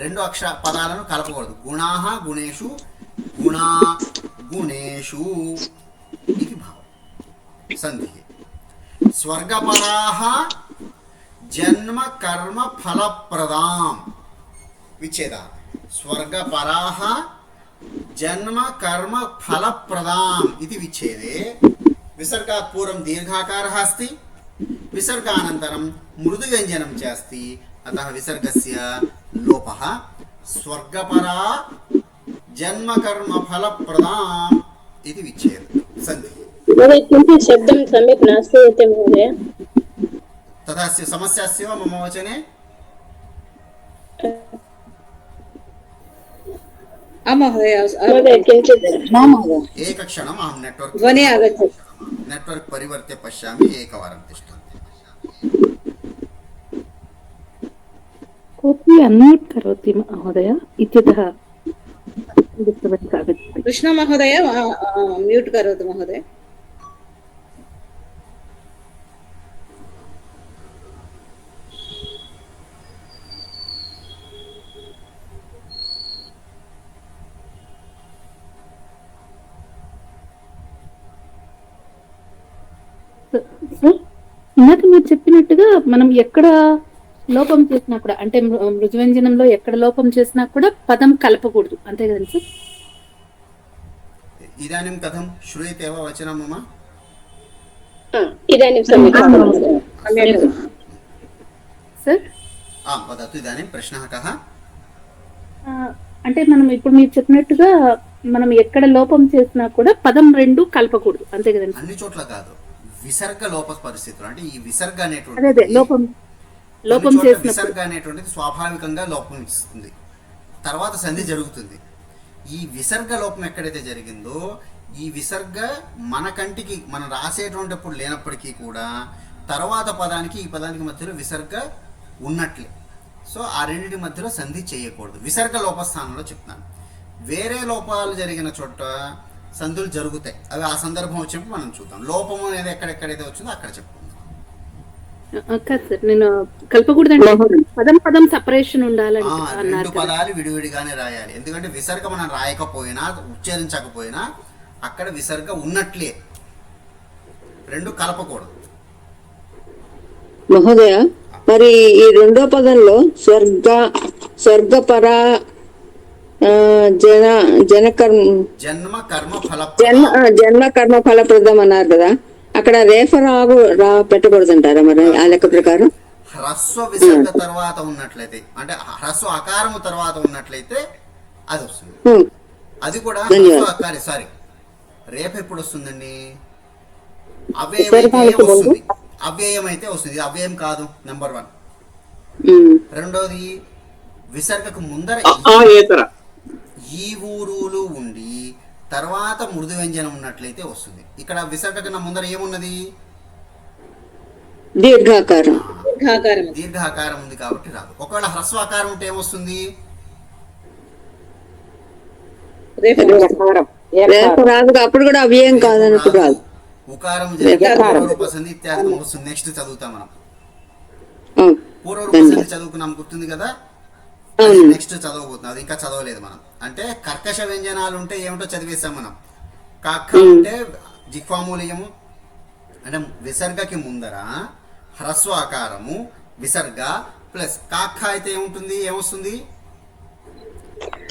రెండు పదాలను కలపకూడదు. గుణాః గుణేషు, గుణా గుణేషు ఇది భావం. సంధి. స్వర్గపరాః జన్మ కర్మ ఫలప్రదాం విచ్ఛేద. స్వర్గపరాః జన్మ కర్మ ఫలప్రదాం ఇది విచ్ఛేదే విసర్గాత్ పూర్వం దీర్ఘాకారः अस्ति, విసర్గానంతరం మృదువ్యంజనం च अस्ति. अतः विसर्गस्य लोपः. स्वर्गपरा जन्म कर्म फलप्रदाम् इति विच्छेद सन्ति. किञ्चित् शब्दं सम्यक् न श्रूयते महोदय. तथा समस्या अस्ति वा मम वचने? महोदय किञ्चित् एकक्षणम् अहं ध्वनि आगच्छति. नेट्वर्क् परिवर्त्य पश्यामि. एकवारं तिष्ठन्तु. कोऽपि अन्म्यूट् करोति महोदय इत्यतः डिस्टर्बेन्स् आगच्छति. कृष्ण महोदय म्यूट् करोतु महोदय. సార్ ఇందాక మీరు చెప్పినట్టుగా మనం ఎక్కడ లోపం చేసినా కూడా, అంటే మృదువ్యంజనంలో ఎక్కడ లోపం చేసినా కూడా పదం కలపకూడదు, అంతే కదండి సార్? इदानीं कथं श्रूयते वा वचनं मम? इदानीं सम्यक् సార్. वदतु. इदानीं प्रश्नः कः? అంటే మనం ఇప్పుడు మీరు చెప్పినట్టుగా మనం ఎక్కడ లోపం చేసినా కూడా పదం రెండు కలపకూడదు, అంతే కదండి? అన్ని చోట్ల కాదు. విసర్గ లోప పరిస్థితులు అంటే ఈ విసర్గ అదే అనేటువంటి లోపం చేసిన విసర్గ అనేటువంటిది స్వాభావికంగా లోపం ఇస్తుంది. తర్వాత సంధి జరుగుతుంది. ఈ విసర్గ లోపం ఎక్కడైతే జరిగిందో ఈ విసర్గ మన కంటికి మనం రాసేటువంటిప్పుడు లేనప్పటికీ కూడా తర్వాత పదానికి ఈ పదానికి మధ్యలో విసర్గ ఉన్నట్లే. సో ఆ రెండింటి మధ్యలో సంధి చేయకూడదు. విసర్గ లోపస్థానంలో చెప్తున్నాను. వేరే లోపాలు జరిగిన చోట సంధులు జరుగుతాయి. అవి ఆ సందర్భం వచ్చినప్పుడు మనం చూద్దాం. లోపము అనేది ఎక్కడెక్కడైతే వచ్చిందో అక్కడ చెప్పుకుందాం. కాదు సార్, నేను కలపకూడదండి. పదం సపరేషన్ ఉండాలంటే రెండు పదాలు విడివిడిగానే రాయాలి. ఎందుకంటే విసర్గ మనం రాయకపోయినా ఉచ్చరించకపోయినా అక్కడ విసర్గ ఉన్నట్లే. రెండు కలపకూడదు. మహోదయ, మరి ఈ రెండో పదంలో స్వర్గపర జన్మ కర్మ ఫల జన్మ కర్మ ఫలప్రదం అన్నారు కదా, అక్కడ రేఫ రా పెట్టకూడదు అంటారా మరి ఆ లెక్క ప్రకారం? హ్రస్వ విసర్గ తర్వాత ఉన్నట్లయితే, అంటే హ్రస్వ ఆకారము తర్వాత ఉన్నట్లయితే అది వస్తుంది. అది కూడా సారీ, రేపు ఎప్పుడు వస్తుందండి? అవ్యయం అయితే వస్తుంది. ఇది అవ్యయం కాదు, నెంబర్ 1. రెండోది, విసర్గకు ముందర ఈ ఊరులు ఉండి తర్వాత మృదు వ్యంజనం ఉన్నట్లయితే వస్తుంది. ఇక్కడ విసర్గ కన్నా ముందర ఏమున్నది? దీర్ఘాకారం ఉంది కాబట్టి రాదు. ఒకవేళ హ్రస్వాకారం ఉంటే ఏమొస్తుంది? అప్పుడు కూడా అవ్యయం కాదన్నప్పుడు రాదు. ఉకారం పూర్వరూప సంధి ఇత్యాది వస్తుంది. నెక్స్ట్ చదువుతాం మనం. పూర్వరూప సంధి చదువుకున్నాం, గుర్తుంది కదా? నెక్స్ట్ చదవబోతున్నాం, అది ఇంకా చదవలేదు మనం. అంటే కర్కశ వ్యంజనాలు ఉంటే ఏమిటో చదివేస్తాం మనం. కాక్క అంటే జిహ్వామూలయము, అంటే విసర్గకి ముందర హ్రస్వ ఆకారము విసర్గ ప్లస్ కాక్క అయితే ఏముంటుంది? ఏమొస్తుంది?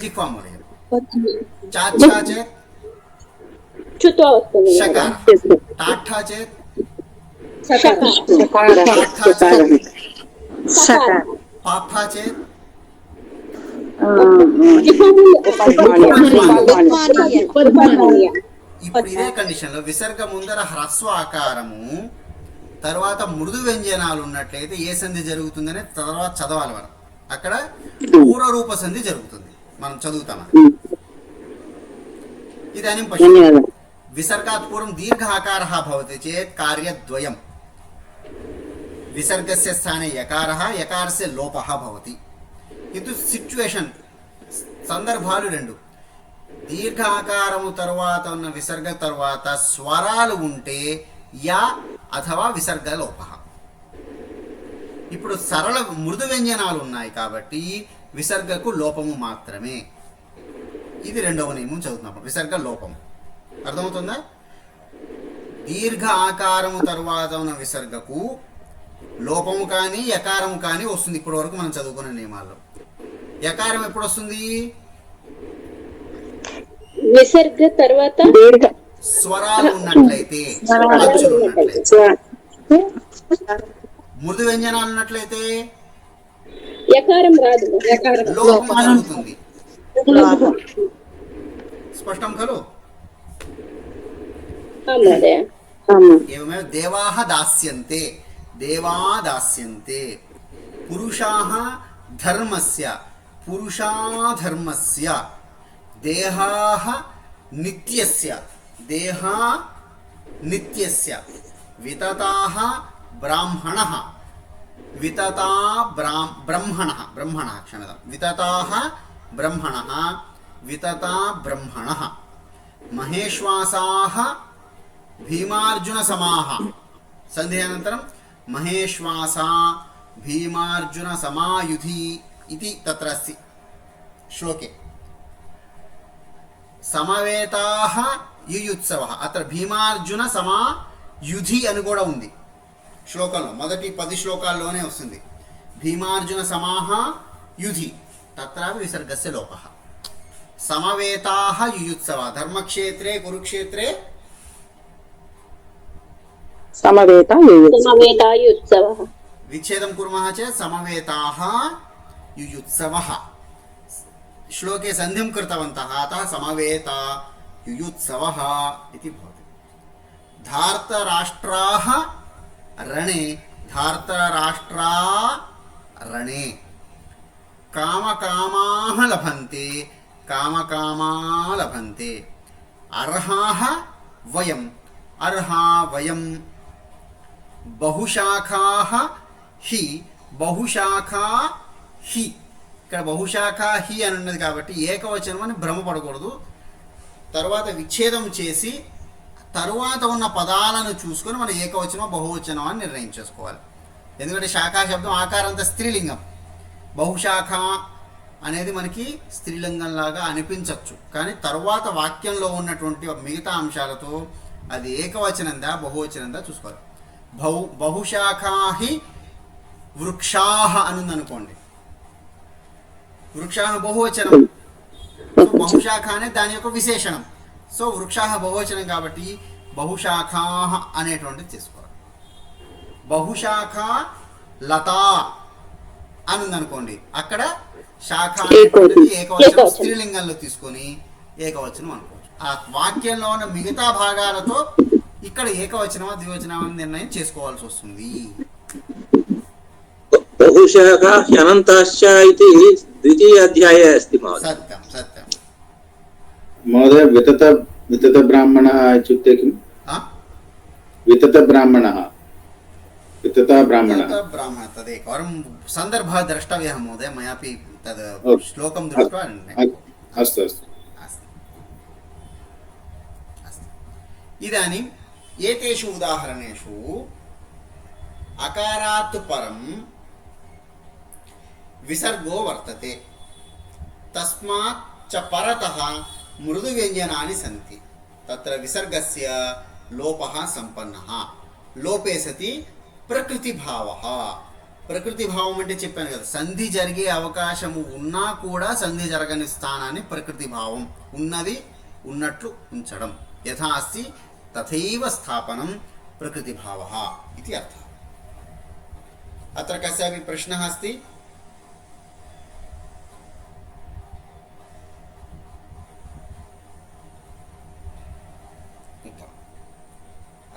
జిహ్వామూలయం. చాచా చేత్ షకార, టాఠా చేత్ పాఫా చేత్ ఇప్పుడు ఇదే కండిషన్ లో విసర్గ ముందర హ్రస్వ ఆకారము తర్వాత మృదు వ్యంజనాలు ఉన్నట్లయితే ఏ సంధి జరుగుతుందనే తర్వాత చదవాలి మనం. అక్కడ పూర్వరూప సంధి జరుగుతుంది, మనం చదువుతాం. ఇదాनीं పశ్యन्तु, విసర్గాత్ పూర్వం దీర్ఘ ఆకారः భవతి చేత్ కార్యద్వయం. విసర్గస్య స్థానే యకారः, యకారస్య లోపः భవతి. ఇది సిచ్యువేషన్, సందర్భాలు రెండు. దీర్ఘ ఆకారము తర్వాత ఉన్న విసర్గ తర్వాత స్వరాలు ఉంటే యా అథవా విసర్గ లోపః. ఇప్పుడు సరళ మృదు వ్యంజనాలు ఉన్నాయి కాబట్టి విసర్గకు లోపము మాత్రమే. ఇది రెండవ నియమం చదువుతున్నప్పుడు, విసర్గ లోపం. అర్థమవుతుందా? దీర్ఘ ఆకారము తర్వాత ఉన్న విసర్గకు లోపము కానీ యకారము కానీ వస్తుంది. ఇప్పటి వరకు మనం చదువుకున్న నియమాల్లో యకారం ఎప్పుడు వస్తుంది? విసర్గ తర్వాత స్వరాలు ఉన్నట్లయితే, అచ్చులు ఉన్నట్లయితే. మృదు వ్యంజనాలు ఉన్నట్లయితే యకారం రాదు, లోపం జరుగుతుంది. స్పష్టం ఖలు? ఏమేవ దేవాః దాస్యంతే, దేవా దాస్యంతే. పురుషాః ధర్మస్య, పురుషా ధర్మస్య. దేహాః నిత్యస్య, దేహా నిత్యస్య. వితతాః బ్రాహ్మణః, వితతా బ్రహ్మణః, బ్రహ్మణః క్షమతాం. వితతాః బ్రహ్మణః, వితతా బ్రహ్మణః. మహేశ్వాసాః భీమార్జున సమాః. సంధి అనంతరం మహేశ్వాసా భీమార్జున సమాయుధి ఇది తత్ర అస్తి శ్లోకే. సమవేతాః యుయుత్సవః, అత్ర భీమార్జున సమాయుధి అని కూడా ఉంది శ్లోకంలో. మొదటి 10 శ్లోకాల్లోనే వస్తుంది భీమార్జున సమాః యుధి, తత్రాపి విసర్గస్య లోపః. సమవేతాః యుయుత్సవ, ధర్మక్షేత్రే కురుక్షేత్రే సమవేతాయుత్సవః. విచ్ఛేదం కుర్మః చేత్ సమవేతాః యుయుత్సవః. శ్లోకే సంధిం కృతవంతః, అతః సమవేత యుయుత్సవః ఇతి భవతి. ధార్తరాష్ట్రాः రణే, ధార్తరాష్ట్రా రణే. కామకామాః లభంతే, కామకామా లభంతే. అర్హాః వయం, అర్హా వయం. బహుశాఖాః హి, బహుశాఖా హి. ఇక్కడ బహుశాఖా హి అని ఉన్నది కాబట్టి ఏకవచనం అని భ్రమపడకూడదు. తర్వాత విచ్ఛేదం చేసి తరువాత ఉన్న పదాలను చూసుకొని మనం ఏకవచనం బహువచనం అని నిర్ణయించేసుకోవాలి. ఎందుకంటే శాఖా శబ్దం ఆకారంతో స్త్రీలింగం. బహుశాఖ అనేది మనకి స్త్రీలింగంలాగా అనిపించవచ్చు, కానీ తరువాత వాక్యంలో ఉన్నటువంటి మిగతా అంశాలతో అది ఏకవచనందా బహువచనందా చూసుకోవాలి. బహుశాఖాహి వృక్షాః అని ఉందనుకోండి, వృక్షాను బహువచనం సో బహుశాఖ అనే దాని యొక్క విశేషణం. సో వృక్షాహ బహువచనం కాబట్టి బహుశాఖాహ అనేటువంటిది తీసుకోవాలి. బహుశాఖ లత అని ఉందనుకోండి, అక్కడ శాఖ అనేటువంటిది ఏకవచనం స్త్రీలింగంలో తీసుకొని ఏకవచనం అనుకోవచ్చు. ఆ వాక్యంలో ఉన్న మిగతా భాగాలతో ఇక్కడ ఏకవచనమా ద్వివచనమా అని నిర్ణయం చేసుకోవాల్సి వస్తుంది. बहुशः ह्यनन्ताश्च इति द्वितीय अध्याये अस्ति महोदय. सत्यं सत्यं महोदय वितत ब्राह्मणः इत्युक्ते किम्? वितत ब्राह्मणः ब्राह्मण तदेकवारं सन्दर्भः द्रष्टव्यः महोदय, मयापि तद् श्लोकं दृष्ट्वा अस्तु अस्तु. इदानीम् एतेषु उदाहरणेषु अकारात् परं विसर्गो वर्तते, तस्मात् च परतः मृदुव्यञ्जनानि सन्ति. तत्र विसर्गस्य लोपः सम्पन्नः. लोपे सति प्रकृतिभावः. ప్రకృతిభావం అంటే చెప్పాను కదా, సంధి జరిగే అవకాశము ఉన్నా కూడా సంధి జరగని స్థానాన్ని ప్రకృతిభావం, ఉన్నది ఉన్నట్లు ఉంచడం. యథా అస్తి తథైవ స్థాపనం ప్రకృతిభావः इति अर्थः. अत्र कस्यापि प्रश्नः अस्ति?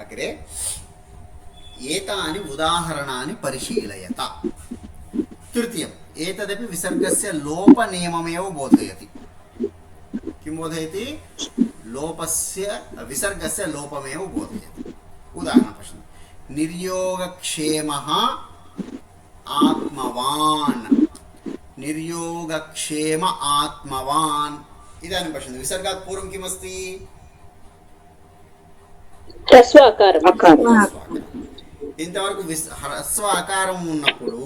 अग्रे एतानि उदाहरणानि परिशीलयत. तृतीयम्, एतदपि विसर्गस्य लोपनियममेव बोधयति. किं बोधयति? लोपस्य विसर्गस्य लोपमेव बोधयति. उदाहरणं पश्यन्तु. निर्योगक्षेमः आत्मवान्. निर्योगक्षेम आत्मवान्. इदानीं पश्यन्तु, विसर्गात् पूर्वं किमस्ति? హ్రస్వాకారం. ఇంతవరకు హ్రస్వ ఆకారం ఉన్నప్పుడు,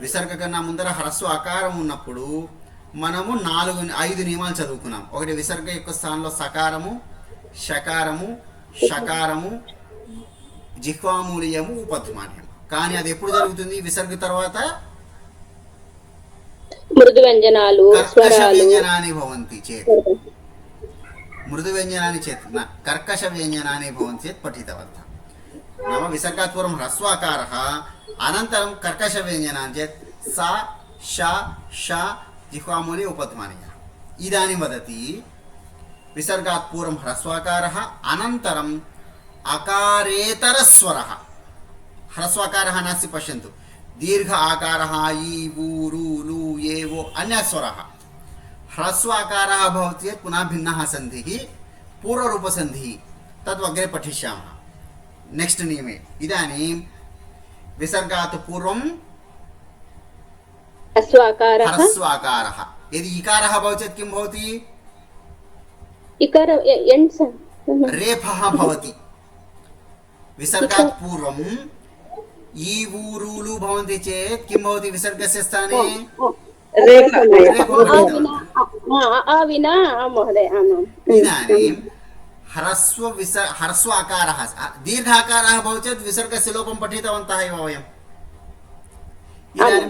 విసర్గ కన్నా ముందర హ్రస్వ ఆకారం ఉన్నప్పుడు మనము 5 నియమాలు చదువుకున్నాం. ఒకటి, విసర్గ యొక్క స్థానంలో సకారము, షకారము, షకారము, జిహ్వామూలీయము, ఉపధ్మాన్యం. కానీ అది ఎప్పుడు జరుగుతుంది? విసర్గ తర్వాత మృదు వ్యంజనాలు, కర్కశ వ్యంజనాని భవంతి చేత్, మృదు వ్యంజనాని చేత్ न कर्कश व्यञ्जनानि भवन्ति चेत् पठितवन्तः. नाम विसर्गात् पूर्वं ह्रस्वाकारः, अनन्तरं कर्कश व्यञ्जनानि चेत् सा श श जिह्वामूली उपध्मानीयः. इदानीं वदति विसर्गात् पूर्वं ह्रस्वाकारः, अनन्तरम् अकारेतरस्वरः. ह्रस्वाकारः नास्ति, पश्यन्तु. दीर्घ आकारः ई ऊ रु लु ये वो अन्यस्वरः. ह्रस्वाकारः भवति चेत् पुनः भिन्नः सन्धिः, पूर्वरूपसन्धिः, तद् अग्रे पठिष्यामः नेक्स्ट् नियमे. इदानीं विसर्गात् पूर्वं ह्रस्वाकारः. यदि इकारः भवति चेत् किं भवति? रेफः भवति. विसर्गात् पूर्वं ई ऊ रु लु भवन्ति चेत् किं भवति? विसर्गस्य स्थाने इदानीं ह्रस्व आकारः, दीर्घ आकारः भवति चेत् विसर्गस्य लोपं पठितवन्तः एव वयम्. इदानीं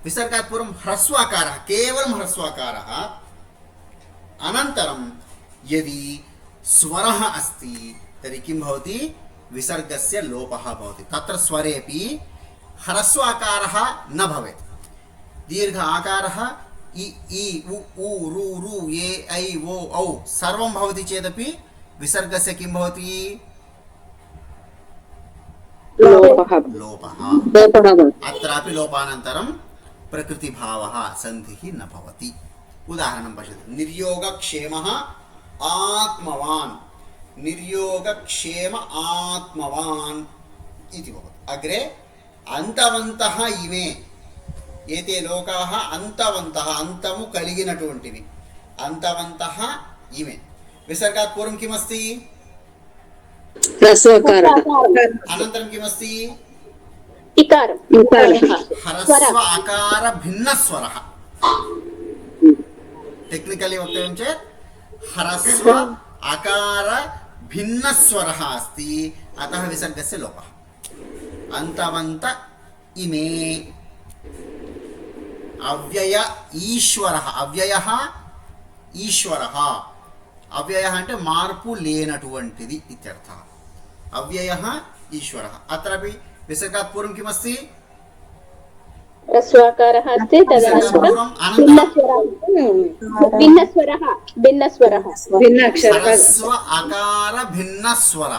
विसर्गात् पूर्वं ह्रस्व आकारः, केवलं ह्रस्व आकारः, अनन्तरं यदि स्वरः अस्ति तर्हि किं भवति? विसर्गस्य लोपः भवति. तत्र स्वरेपि ह्रस्व आकारः न भवेत्. दीर्घ आकारः इ ई उ ऊ रु रु ए ऐ ओ औ सर्वं भवति चेदपि विसर्गस्य किं भवति? लोपः. अत्रापि लोपानन्तरं प्रकृतिभावः, सन्धिः न भवति. उदाहरणं पश्यतु. निर्योगक्षेमः आत्मवान्. निर्योगक्षेम आत्मवान् इति भवति. अग्रे अन्तवन्तः इमे. एते लोकाः अन्तवन्तः, अन्तमु कलिगिनटुवन्टिवि. अन्तवन्तः इमे. विसर्गात् पूर्वं किमस्ति? ह्रस्वकारः. अनन्तरं किमस्ति? इकारः. ह्रस्व आकार भिन्नस्वरः. टेक्निकली वक्तव्यं चेत् ह्रस्व आकार भिन्नस्वरः अस्ति, अतः विसर्गस्य लोपः. अन्तवन्त इमे. అవ్యయ ఈశ్వర. అవ్యయ ఈశ్వర. అవ్యయ అంటే మార్పు లేనటువంటిది ఇత్యర్థ. అవ్యయ ఈశ్వర. అత్రపి విసర్గాత్ పూర్వం కిమస్తి? హ్రస్వాకారः अस्ति तदनन्तरं పూర్వం అనంతరం భిన్నస్వరः భిన్న అక్షర హ్రస్వ అకార భిన్న స్వర.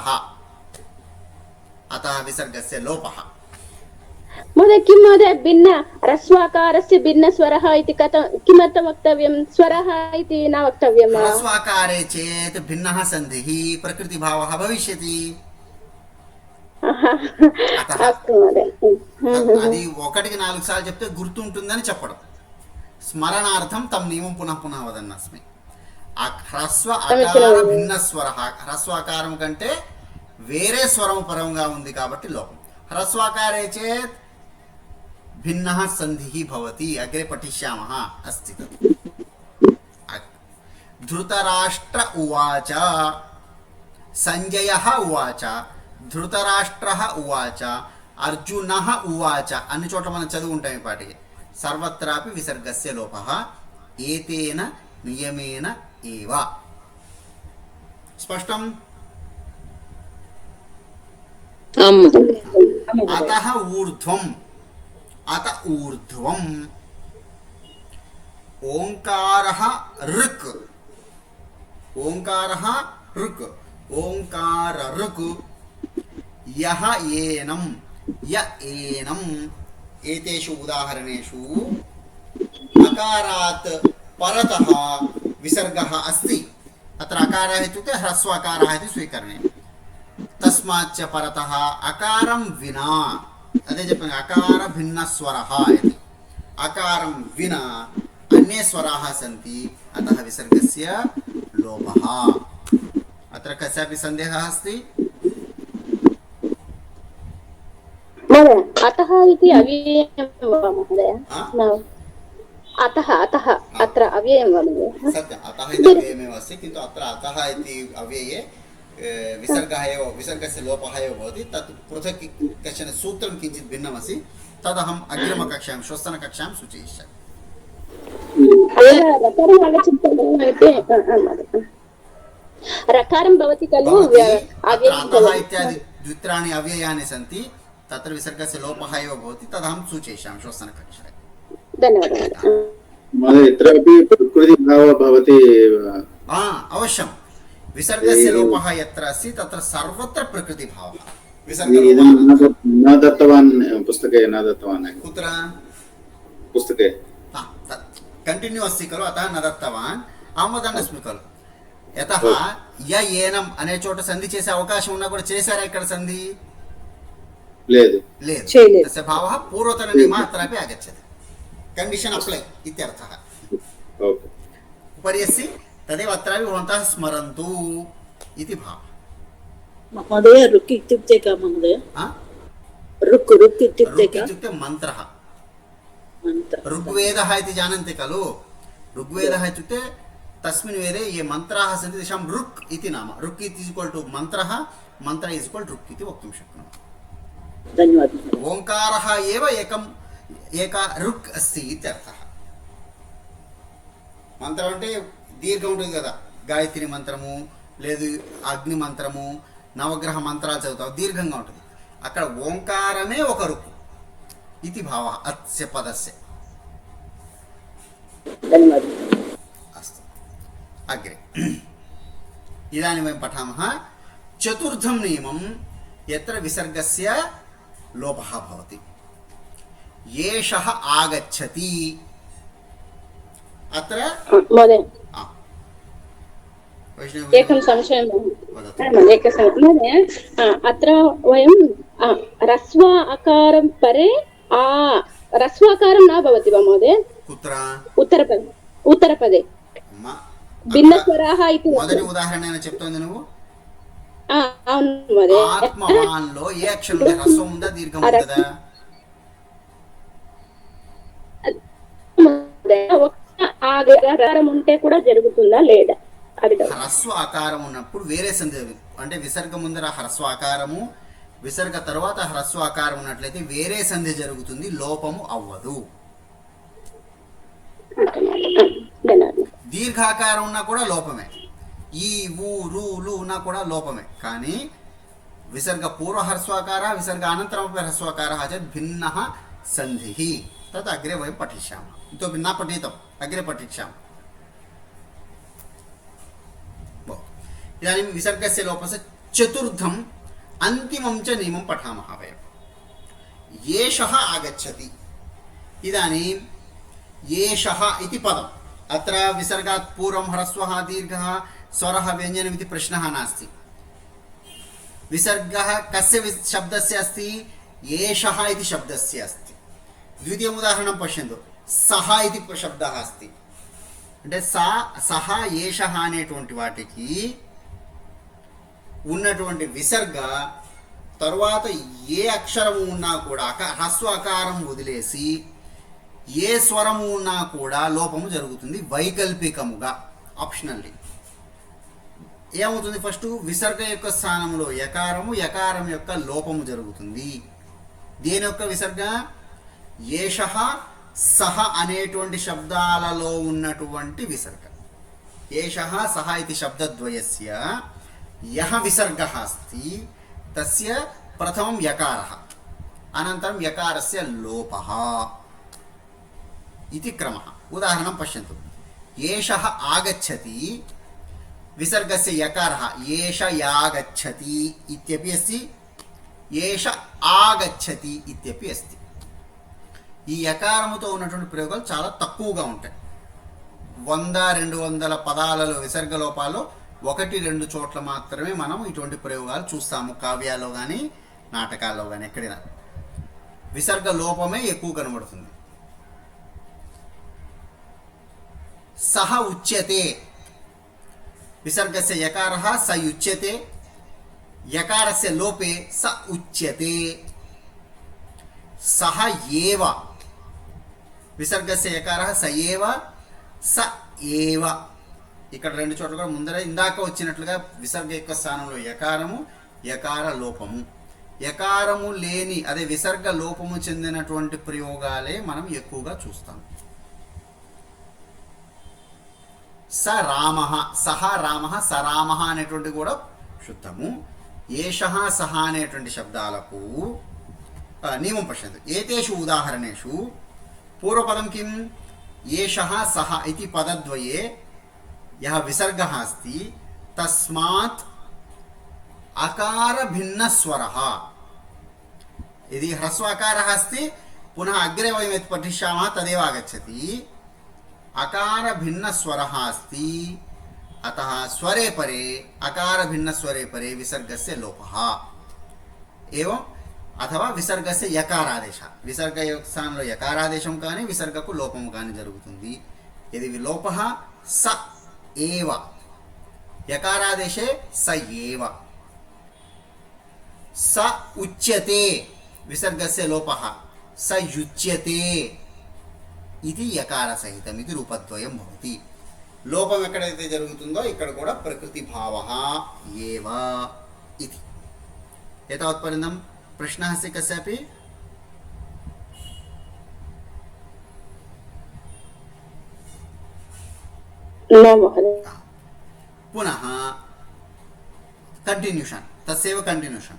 అతః విసర్గస్య లోపః. महोदय किं महोदय भिन्न ह्रस्वाकारस्य भिन्नस्वरः इति कथं किमर्थं वक्तव्यं? स्वरः इति न वक्तव्यं वा? హ్రస్వాకారే చేత్ భిన్నః సంధిః ప్రకృతిభావः భవిష్యతి. अस्तु महोदय. అది 1-4 సార్లు చెప్తే గుర్తుంటుందని చెప్పడం. స్మరణార్థం తమ్ నియమం పునః పునః వదన్నస్మి. ఆ హ్రస్వ అకార భిన్న స్వర. హ్రస్వాకారం కంటే వేరే స్వరం పరంగా ఉంది కాబట్టి లోపం. హ్రస్వాకారే చేత్ భిన్నః సంధిః భవతి. అగ్రే పఠిష్యామः. అస్తి తత్. ధృతరాష్ట్ర ఉవాచ సంజయః ఉవాచ ధృతరాష్ట్రః ఉవాచ అర్జునః ఉవాచ. అన్ని చోట్ల మనం చదువుకుంటాం ఈ పాటికి. సర్వత్రాపి విసర్గస్య లోపః ఏతేన నియమేన ఏవ. స్పష్టం? అతః ఊర్ధ్వం. అత ఊర్ధ్వం. ఓంకారః ఋక్. ఓంకారః ఋక్. ఓంకార ఋక్. యః ఏనం. య ఏనం. ఏతేషు ఉదాహరణేషు అకారాత్ పరతః విసర్గः अस्ति. అత్ర అకారः ఇత్యుక్తే హ్రస్వకారः इति స్వీకరణీయం. తస్మాచ్చ పరతః అకారం వినా. అదే చెప్పాను, అకార భిన్న స్వరः ఇది. అకారం వినా అన్యే స్వరాः సంతి. అతः విసర్గస్య లోపः. అత్ర కస్యాపి సందేహः अस्ति? महोदय अतः इति अव्ययं वा महोदय? अतः अत्र अव्ययं वा महोदय? सत्यम्. अतः इति अव्ययमेव अस्ति, किन्तु अत्र अतः इति अव्यये विसर्गः एव, विसर्गस्य लोपः एव भवति. तत् पृथक् कश्चन सूत्रं किञ्चित् भिन्नमस्ति. तदहम् अग्रिमकक्षायां श्वस्तनकक्षायां सूचयिष्यामि. रकारम् आगच्छति रकारं भवति खलु अतः इत्यादि द्वित्राणि अव्ययानि सन्ति. तत्र विसर्गस्य लोपः एव भवति. तदहं सूचयिष्यामि श्वस्तनकक्षायां. धन्यवादः महोदय इत्रापि प्रकृतिभावः भवति. अवश्यं. विसर्गस्य लोपः यत्र अस्ति तत्र सर्वत्र प्रकृतिभावः. इदं न दत्तवान् पुस्तके. न दत्तवान् कुत्र? पुस्तके कंटिन्यू अस्ति खलु, अतः न दत्तवान्. अहं वदन्नस्मि खलु. यतः य ఏనం అనే చోట సంధి చేసే అవకాశం ఉన్నా కూడా చేశారా ఇక్కడ సంధి? లేదు. లేదు. तस्य भावः पूर्वतननियमः अत्रापि आगच्छति. कंडीशन् अप्लै इत्यर्थः. ओके. उपरि अस्ति तदेव अत्रापि भवन्तः स्मरन्तु इति भावः. महोदय ऋक् इत्युक्ते का महोदय? ऋक् इत्युक्ते का? इत्युक्ते मन्त्रः. मन्त्र. ऋग्वेदः इति जानन्ति खलु. ऋग्वेदः इत्युक्ते तस्मिन् वेदे ये मन्त्राः सन्ति तेषां ऋक् इति नाम. ऋक् इति इक्वल् टु मन्त्रः, मन्त्र इस् इक्वल् ऋक् इति वक्तुं शक्नुमः. धन्यवादः. ओङ्कारः एव एका ऋक् अस्ति इत्यर्थः. మంత్రం అంటే దీర్ఘం ఉంటుంది కదా. గాయత్రి మంత్రము లేదు అగ్ని మంత్రము నవగ్రహ మంత్రాలు చదువుతావు, దీర్ఘంగా ఉంటుంది. అక్కడ ఓంకారమే ఒక రుక్కు ఇది భావ అస్య పదస్య. అస్తు అగ్రే. ఇదాनीं वयं पठामः चतुर्थं नियमं यत्र विसर्गस्य लोपः भवति. येषः आगच्छति. अत्र एकं संशयं महोदय. अत्र वयं ह्रस्व अकारं परे ह्रस्वाकारं न भवति वा महोदय? कुत्र? उत्तरपदे भिन्नस्वराः इति. మొదటి ఉదాహరణ చెప్తోంది నువ్వు. అవును మहोदय. ఆత్మవాన్లో ఏ అక్షరం ఉంది? హ్రస్వం ఉందా దీర్ఘం ఉందా? ఆకారం ఉంటే కూడా జరుగుతుందా లేదా? హ్రస్వ ఆకారం ఉన్నప్పుడు వేరే సంధి అంటే విసర్గ ముందర హ్రస్వ ఆకారము, విసర్గ తర్వాత హ్రస్వ ఆకారం ఉన్నట్లయితే వేరే సంధి జరుగుతుంది, లోపము అవ్వదు. ధన్యవాదాలు. దీర్ఘాకారం ఉన్నా కూడా లోపమే, ఈ ఊ రు లు ఉన్నా కూడా లోపమే. కానీ విసర్గ పూర్వ హ్రస్వాకార విసర్గ అనంతరమపి హ్రస్వాకార చేత్ భిన్న సంధి తత్ అగ్రే వయం పఠిష్యామः. इतो भिन्ना पठितम् अग्रे पठिष्यामः. इदानीं विसर्गस्य लोपस्य चतुर्थम् अन्तिमं च नियमं पठामः वयम्. येषः आगच्छति. इदानीं येषः इति पदम्, अत्र विसर्गात् पूर्वं ह्रस्वः दीर्घः स्वरः व्यञ्जनम् इति प्रश्नः नास्ति. विसर्गः कस्य शब्दस्य अस्ति? येषः इति शब्दस्य अस्ति. द्वितीयम् उदाहरणं पश्यन्तु. सः इति शब्दः अस्ति. అంటే సహ ఏషః అనేటువంటి వాటికి ఉన్నటువంటి విసర్గ తరువాత ఏ అక్షరము ఉన్నా కూడా హ్రస్వ ఆకారం వదిలేసి ఏ స్వరము ఉన్నా కూడా లోపము జరుగుతుంది వైకల్పికముగా, ఆప్షనల్లీ. ఏమవుతుంది? ఫస్ట్ విసర్గ యొక్క స్థానంలో యకారము, యకారం యొక్క లోపము జరుగుతుంది. దేని యొక్క విసర్గ? ఏషః సహ అనేటువంటి శబ్దాలలో ఉన్నటువంటి విసర్గ. ఏషః సహ ఇది శబ్దద్వయస్య యః విసర్గः अस्ति తస్య ప్రథమం యకారः, అనంతరం యకారస్య లోపः इति क्रमः. उदाहरणं पश्यन्तु. एषः आगच्छति, विसर्गस्य यकारः एष यागच्छति इत्यपि अस्ति, एष आगच्छति इत्यपि अस्ति. ఈ యకారముతో ఉన్నటువంటి ప్రయోగాలు చాలా తక్కువగా ఉంటాయి. 100-200 పదాలలో విసర్గ లోపాల్లో 1-2 చోట్ల మాత్రమే మనం ఇటువంటి ప్రయోగాలు చూస్తాము. కావ్యాల్లో కానీ నాటకాల్లో కానీ ఎక్కడైనా విసర్గ లోపమే ఎక్కువ కనబడుతుంది. సహ ఉచ్యతే, విసర్గస్య యకారः స యుచ్యతే, యకారస్య లోపే స ఉచ్యతే. సహ ఏవ, విసర్గస్య యకారः స ఏవ స ఏవ. ఇక్కడ 2 చోట్ల కూడా ముందర ఇందాక వచ్చినట్లుగా విసర్గ యొక్క స్థానంలో యకారము, యకార లోపము. యకారము లేని అదే విసర్గ లోపము చెందినటువంటి ప్రయోగాలే మనం ఎక్కువగా చూస్తాం. స రామః, సహ రామః, స రామః అనేటువంటి కూడా శుద్ధము. ఏషః సహ అనేటువంటి శబ్దాలకు నియమం పశ్యంతు. ఏతేషు ఉదాహరణేషు పూర్వపదం కిం? ఏషః సహ ఇతి పదద్వయే యః విసర్గः अस्ति తస్మాత్ అకార భిన్న స్వరः. यदि ह्रस्वाकारः अस्ति पुनः अग्रे वयं यत् पठिष्यामः तदेव आगच्छति. अकार भिन्न स्वरः अस्ति, अतः स्वरे परे अकार भिन्न स्वरे परे विसर्गस्य लोपः एवं अथवा विसर्गस्य यकारादेशः. विसर्ग स्थानंलो यकारादेशं कानी विसर्गकु लोपं कानी जरुगुतुंदी. यदि लोपः स एव, यकारादेशे स एव. स उच्यते, विसर्गस्य लोपः स युच्यते ఇది యకార సహితం, ఇది రూపద్వయం భవతి. లోపం ఎక్కడైతే జరుగుతుందో ఇక్కడ కూడా ప్రకృతి భావః ఏవ ఇది. ఏతావత్పర్యంతం ప్రశ్నः अस्ति कस्यापि? पुनः कंटिन्यूशन, तस्यैव कंटिन्यूशन.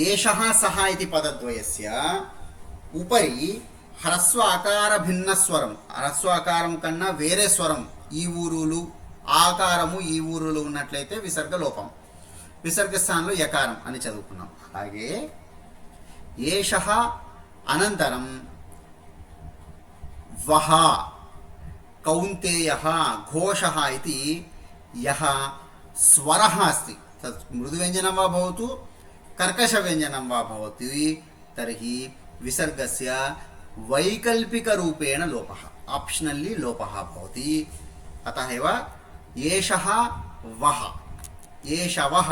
एषः सः इति पदद्वयस्य उपरि హ్రస్వ ఆకార భిన్న స్వరం, హ్రస్వ ఆకారం కన్నా వేరే స్వరం ఈ ఊరులు, ఆకారము ఈ ఊరులు ఉన్నట్లయితే విసర్గ లోపం, విసర్గ స్థానంలో యకారం అని చదువుకున్నాం. అలాగే ఏషః అనంతరం వహ, కౌంతేయః, ఘోషః ఇది యః స్వరः अस्ति, तत् మృదువ్యంజనం వా భవతు కర్కశవ్యంజనం వా భవతి, తర్హి విసర్గస్య वैकल्पिक रूपेण लोपः, ऑप्शनली लोपः भवति. अतः एव एषः वः, एष वः,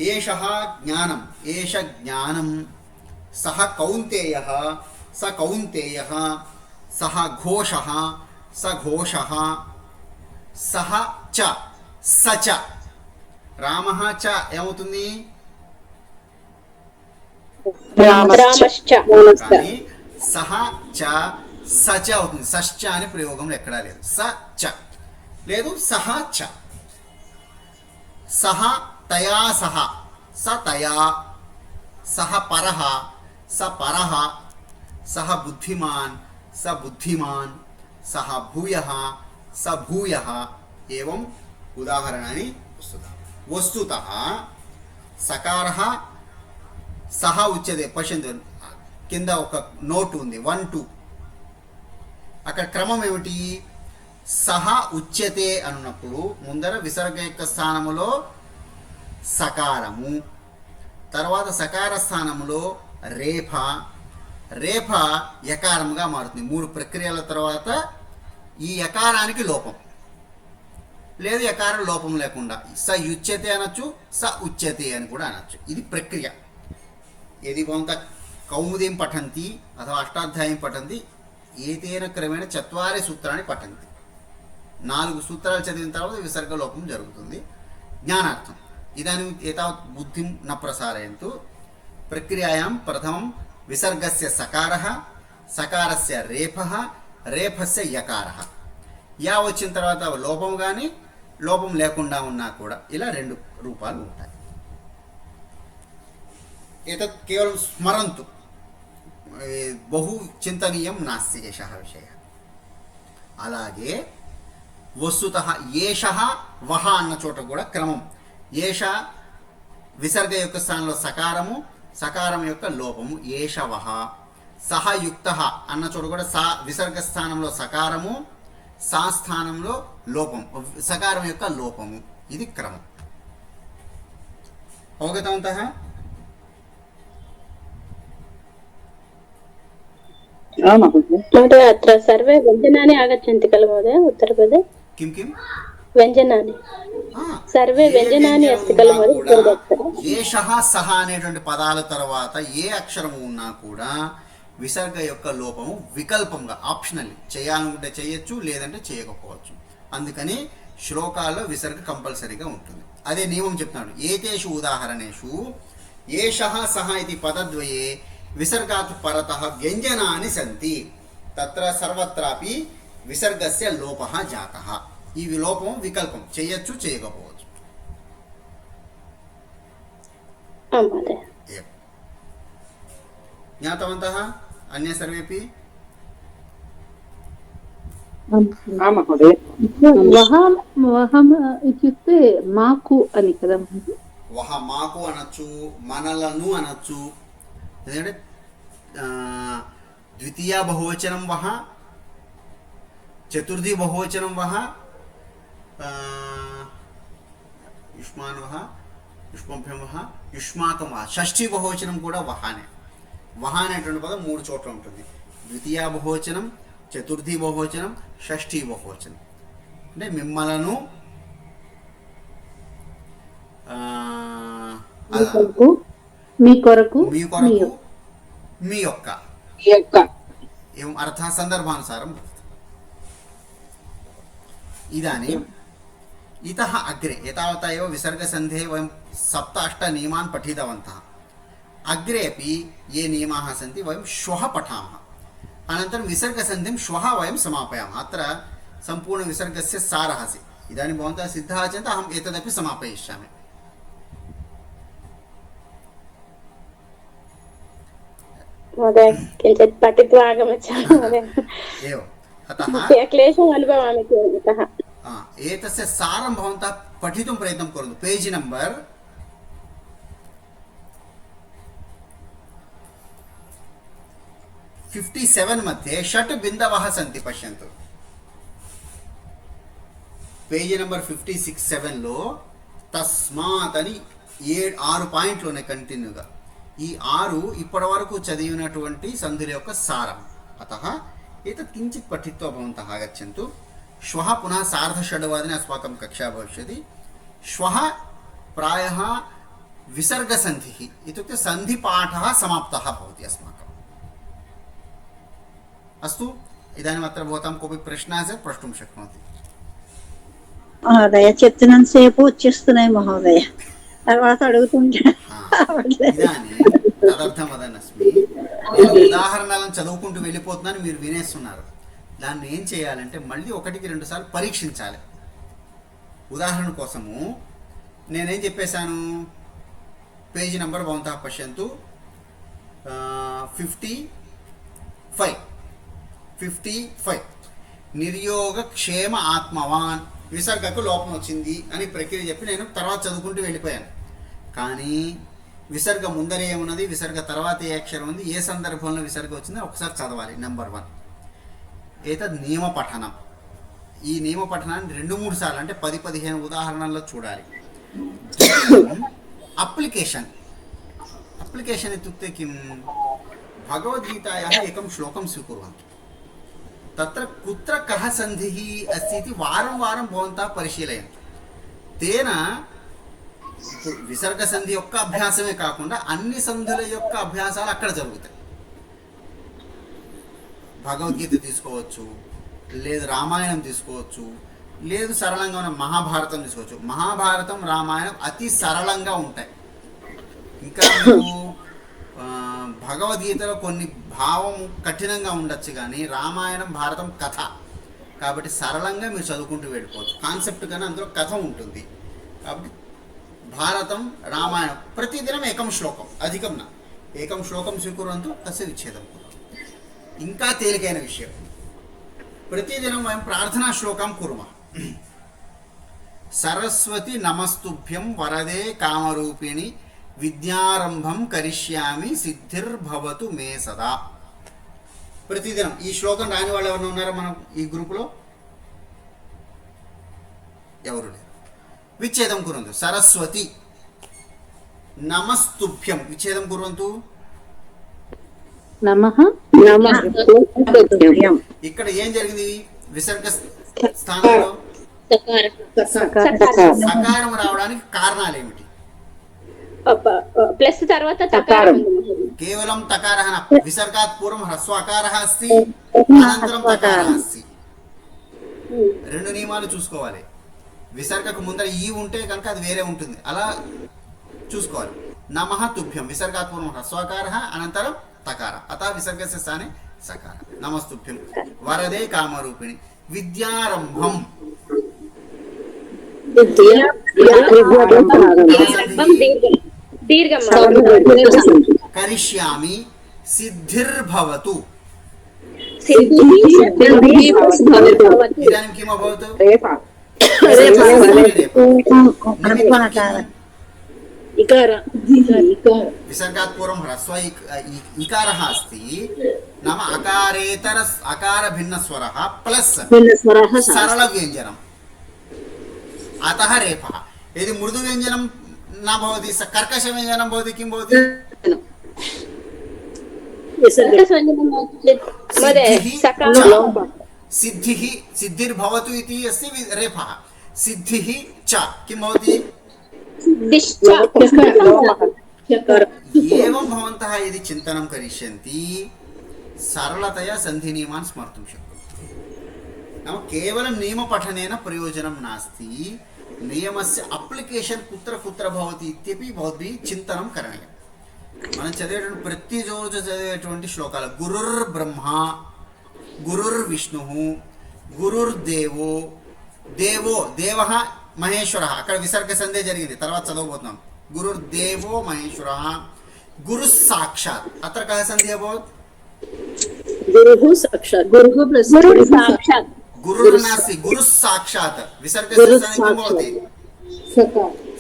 एषः ज्ञानम्, एष ज्ञानं, सः कौन्तेयः, स कौन्तेयः, सः घोषः, स घोषः, सः च, स च. रामः च ఏమవుతుంది? రామశ్చ. सह च సచ అవుతుంది. సశ్చ అని ప్రయోగంలో ఎక్కడా లేదు. స చ లేదు, సహ చ. సహ తయా సహ, స తయా, సహ పరహ, స పరహ, సహ బుద్ధిమాన్, స బుద్ధిమాన్, సహ భూయః, స భూయః. ఏవం ఉదాహరణని వస్తుతః సకారః సహ ఉచ్యతే. పశ్యంతు, కింద ఒక నోట్ ఉంది 1 2. అక్కడ క్రమం ఏమిటి? సహ ఉచ్యతే అన్నప్పుడు ముందర విసర్గయుక్త స్థానములో సకారము, తర్వాత సకార స్థానములో రేఫ, రేఫ యకారముగా మారుతుంది. 3 ప్రక్రియల తర్వాత ఈ యకారానికి లోపం లేదు, యకారం లోపం లేకుండా స యుచ్యతే అనొచ్చు, స ఉచ్యతే అని కూడా అనొచ్చు. ఇది ప్రక్రియ. यदि भवन्तः कौमुदीं पठन्ति अथवा अष्टाध्यायीं पठन्ति एतेन क्रमेण 4 सूत्राणि पठन्ति. 4 सूत्राలు చదివిన తర్వాత విసర్గలోపం జరుగుతుంది జ్ఞానార్థం. ఇదాनीं एतावत् बुद्धिं न प्रसारयन्तु. प्रक्रियायां प्रथमं विसर्गस्य सकारः, सकारस्य रेफः, रेफस्य यकारः. या వచ్చిన తర్వాత లోపం కానీ లోపం లేకుండా ఉన్నా కూడా ఇలా 2 రూపాలు ఉంటాయి. एतत् केवलं स्मरन्तु, बहु चिन्तनीयं नास्ति एषः विषयः. అలాగే వస్తుతః ఏషః వహ అన్న చోట కూడా క్రమం. ఏష విసర్గ యొక్క స్థానంలో సకారము, సకారం యొక్క లోపము ఏష వహ. సహ యుక్తః అన్న చోట కూడా సా విసర్గ స్థానంలో సకారము, సా స్థానంలో లోపం, సకారం యొక్క లోపము. ఇది క్రమం. అవగతవంతః? महोदय अत्र सर्वे व्यञ्जनानि आगच्छन्ति खलु महोदय उत्तरपदे? किं किं व्यञ्जनानि सर्वे व्यञ्जनानि अस्ति खलु महोदय? ఏషః సహ అనేటువంటి పదాల తర్వాత ఏ అక్షరము ఉన్నా కూడా విసర్గ యొక్క లోపము వికల్పంగా ఆప్షనల్, చేయాలనుకుంటే చేయొచ్చు, లేదంటే చేయకపోవచ్చు. అందుకని శ్లోకాల్లో విసర్గ కంపల్సరీగా ఉంటుంది. అదే నియమం చెప్తున్నాడు. ఏతేషు ఉదాహరణేషు ఏషః సహ ఇది పదద్వయే విసర్గాత్ పరతః వ్యంజనాని సంతి తత్ర సర్వత్రాపి విసర్గస్య లోపః జాతః. ఈ లోపం వికల్పం, చేయొచ్చు చేయకపోవచ్చు. ज्ञातवन्तः अन्ये सर्वेपि? వహం ఇత్యుక్తే మాకు అని కదా. వహ మాకు అనొచ్చు, మనలను అనొచ్చు. ఎందుకంటే ద్వితీయ బహువచనం వహ, చతుర్థి బహువచనం వహ, యుష్మాన్ వహ, యుష్మభ్యం వహ, యుష్మాకం వహ. షష్ఠీ బహువచనం కూడా వహానే. వహ అనేటువంటి పదం 3 చోట్ల ఉంటుంది. ద్వితీయ బహువచనం, చతుర్థి బహువచనం, షష్ఠీ బహువచనం. అంటే మిమ్మలను, మీ కొరకు, మీ కొరకు, మీ యొక్క एवं अर्थः सन्दर्भानुसारं भवति. इदानीम् इतः अग्रे एतावता एव विसर्गसन्धेः वयं 7-8 नियमान् पठितवन्तः. अग्रे अपि ये नियमाः सन्ति वयं श्वः पठामः. अनन्तरं विसर्गसन्धिं श्वः वयं समापयामः. अत्र सम्पूर्णविसर्गस्य सारः अस्ति. इदानीं भवन्तः सिद्धाः चेत् अहम् एतदपि समापयिष्यामि. महोदय किञ्चित् पठित्वा आगमिष्यामि महोदय. एवम् अतः क्लेशम् अनुभवामि अतः एतस्य सारं भवन्तः पठितुं प्रयत्नं कुर्वन्तु. पेज् नम्बर् 57 मध्ये 6 बिन्दवः सन्ति. पश्यन्तु, पेज् नम्बर् 56-7 లో తస్మాత్ అని 6 పాయింట్లు ఉన్నాయి కంటిన్యూగా. ఈ 6 ఇప్పటి వరకు చదివినటువంటి సంధుల యొక్క సారం. అతః एतत् किञ्चित् पठित्वा भवन्तः आगच्छन्तु. श्वः पुनः 6:30 अस्माकं कक्षा भविष्यति. श्वः प्रायः विसर्गसन्धिः इत्युक्ते सन्धिपाठः समाप्तः भवति अस्माकम्. अस्तु, इदानीम् अत्र भवतां कोऽपि प्रश्नः चेत् प्रष्टुं शक्नोति. మహోదయ చెప్తున్నంతసేపు వచ్చేస్తున్నాయి మహోదయ, తర్వాత అడుగుతుంటే इदानीं తదర్థం వదనస్మి. నేను ఉదాహరణలను చదువుకుంటూ వెళ్ళిపోతున్నాను, మీరు వినేస్తున్నారు. దాన్ని ఏం చేయాలంటే మళ్ళీ 1-2 సార్లు పరీక్షించాలి. ఉదాహరణ కోసము నేనేం చెప్పేశాను, పేజీ నెంబర్ భవంతః పశ్యంతు 55 నిర్యోగ క్షేమ ఆత్మవాన్, విసర్గకు లోపం వచ్చింది అని ప్రక్రియ చెప్పి నేను తర్వాత చదువుకుంటూ వెళ్ళిపోయాను. కానీ విసర్గ ముందరే ఏమున్నది, విసర్గ తర్వాత ఏ అక్షరం ఉంది, ఏ సందర్భంలో విసర్గ వచ్చిందో ఒకసారి చదవాలి. నెంబర్ 1 ఏతద్ నియమ పఠనం. ఈ నియమ పఠనాన్ని 2-3 సార్లు అంటే 10-15 ఉదాహరణల్లో చూడాలి. అప్లికేషన్ इत्युक्ते किं, भगवद्गीतायाः एकं श्लोकं स्वीकुर्वन्तु, तत्र कुत्र कः सन्धिः अस्ति इति वारं वारं भवन्तः परिशीलयन्तु. तेन విసర్గ సంధి యొక్క అభ్యాసమే కాకుండా అన్ని సంధుల యొక్క అభ్యాసాలు అక్కడ జరుగుతాయి. భగవద్గీత తీసుకోవచ్చు, లేదు రామాయణం తీసుకోవచ్చు, లేదు సరళంగా ఉన్న మహాభారతం తీసుకోవచ్చు. మహాభారతం రామాయణం అతి సరళంగా ఉంటాయి. ఇంకా మీకు భగవద్గీతలో కొన్ని భావం కఠినంగా ఉండొచ్చు, కానీ రామాయణం భారతం కథ కాబట్టి సరళంగా మీరు చదువుకుంటూ వెళ్ళిపోవచ్చు. కాన్సెప్ట్ కన్నా అందులో కథ ఉంటుంది కాబట్టి భారతం రామాయణం ప్రతిదినం ఏకం శ్లోకం, అధికం నా ఏకం శ్లోకం స్వీకుర్వంతు తస్య విచ్ఛేదం. ఇంకా తేలికైన విషయం, ప్రతిదినం వయం ప్రార్థనా శ్లోకం కుర్మः. సరస్వతి నమస్తుభ్యం వరదే కామరూపిణి విద్యారంభం కరిష్యామి సిద్ధిర్భవతు మే సదా. ప్రతిదినం ఈ శ్లోకం రాని వాళ్ళు ఎవరైనా ఉన్నారా మనం ఈ గ్రూపులో? ఎవరు లేరు. విచ్ఛేదం కుర్వంతు. సరస్వతి నమస్తుభ్యం విచ్ఛేదం కుర్వంతు. నమః. ఇక్కడ ఏం జరిగింది, విసర్గ స్థానంలో సకారం రావడానికి కారణాలు ఏమిటి? ప్లస్ తర్వాత తకారం. కేవలం తకారः न, విసర్గాత్ పూర్వం హ్రస్వకారः अस्ति, అనంతరం తకారः अस्ति. 2 నియమాలు చూసుకోవాలి. విసర్గకు ముందర ఈ ఉంటే కనుక అది వేరే ఉంటుంది, అలా చూసుకోవాలి. నమః తుభ్యం విసర్గాత్ పూర్వం హ్రస్వకారः అనంతరం తకార, అతः విసర్గస్య స్థానే సకార. నమస్తుభ్యం వరదే కామరూపిణి విద్యారంభం కరిష్యామి సిద్ధిర్భవతు. ఇదాनीं किम् अभवत्? विसर्गात् पूर्वं ह्रस्व इकारः अस्ति, नाम अकारेतर अकारभिन्नस्वरः प्लस सरलव्यञ्जनम्, अतः रेफः. यदि मृदुव्यञ्जनं न भवति, कर्कशव्यञ्जनं भवति, किं भवति? सिद्धिः सिद्धिर्भवतु इति अस्ति रेफः. सिद्धिः च किं भवति? एवं भवन्तः यदि चिन्तनं करिष्यन्ति सरलतया सन्धिनियमान् स्मर्तुं शक्नुवन्ति. नाम केवलं नियमपठनेन प्रयोजनं नास्ति, नियमस्य अप्लिकेशन् कुत्र कुत्र भवति इत्यपि भवद्भिः चिन्तनं करणीयम्. మనం చదివేటువంటి ప్రతిరోజు చదివేటువంటి శ్లోకాలు గురుర్బ్రహ్మ, గురుర్విష్ణు, గురుర్దేవో, దేవో దేవః మహేశ్వరః, అక్కడ విసర్గ సంధి జరిగింది, తర్వాత చదవబోతున్నాం. గురుర్దేవో మహేశ్వరः, గురు సాక్షాత్, అత్ర కः సంధి అభవత్? గురుః సాక్షాత్, గురుః ప్లస్ సాక్షాత్, గురుర్ నాస్తి, గురు సాక్షాత్, విసర్గస్య స్థానే కిం భవతి?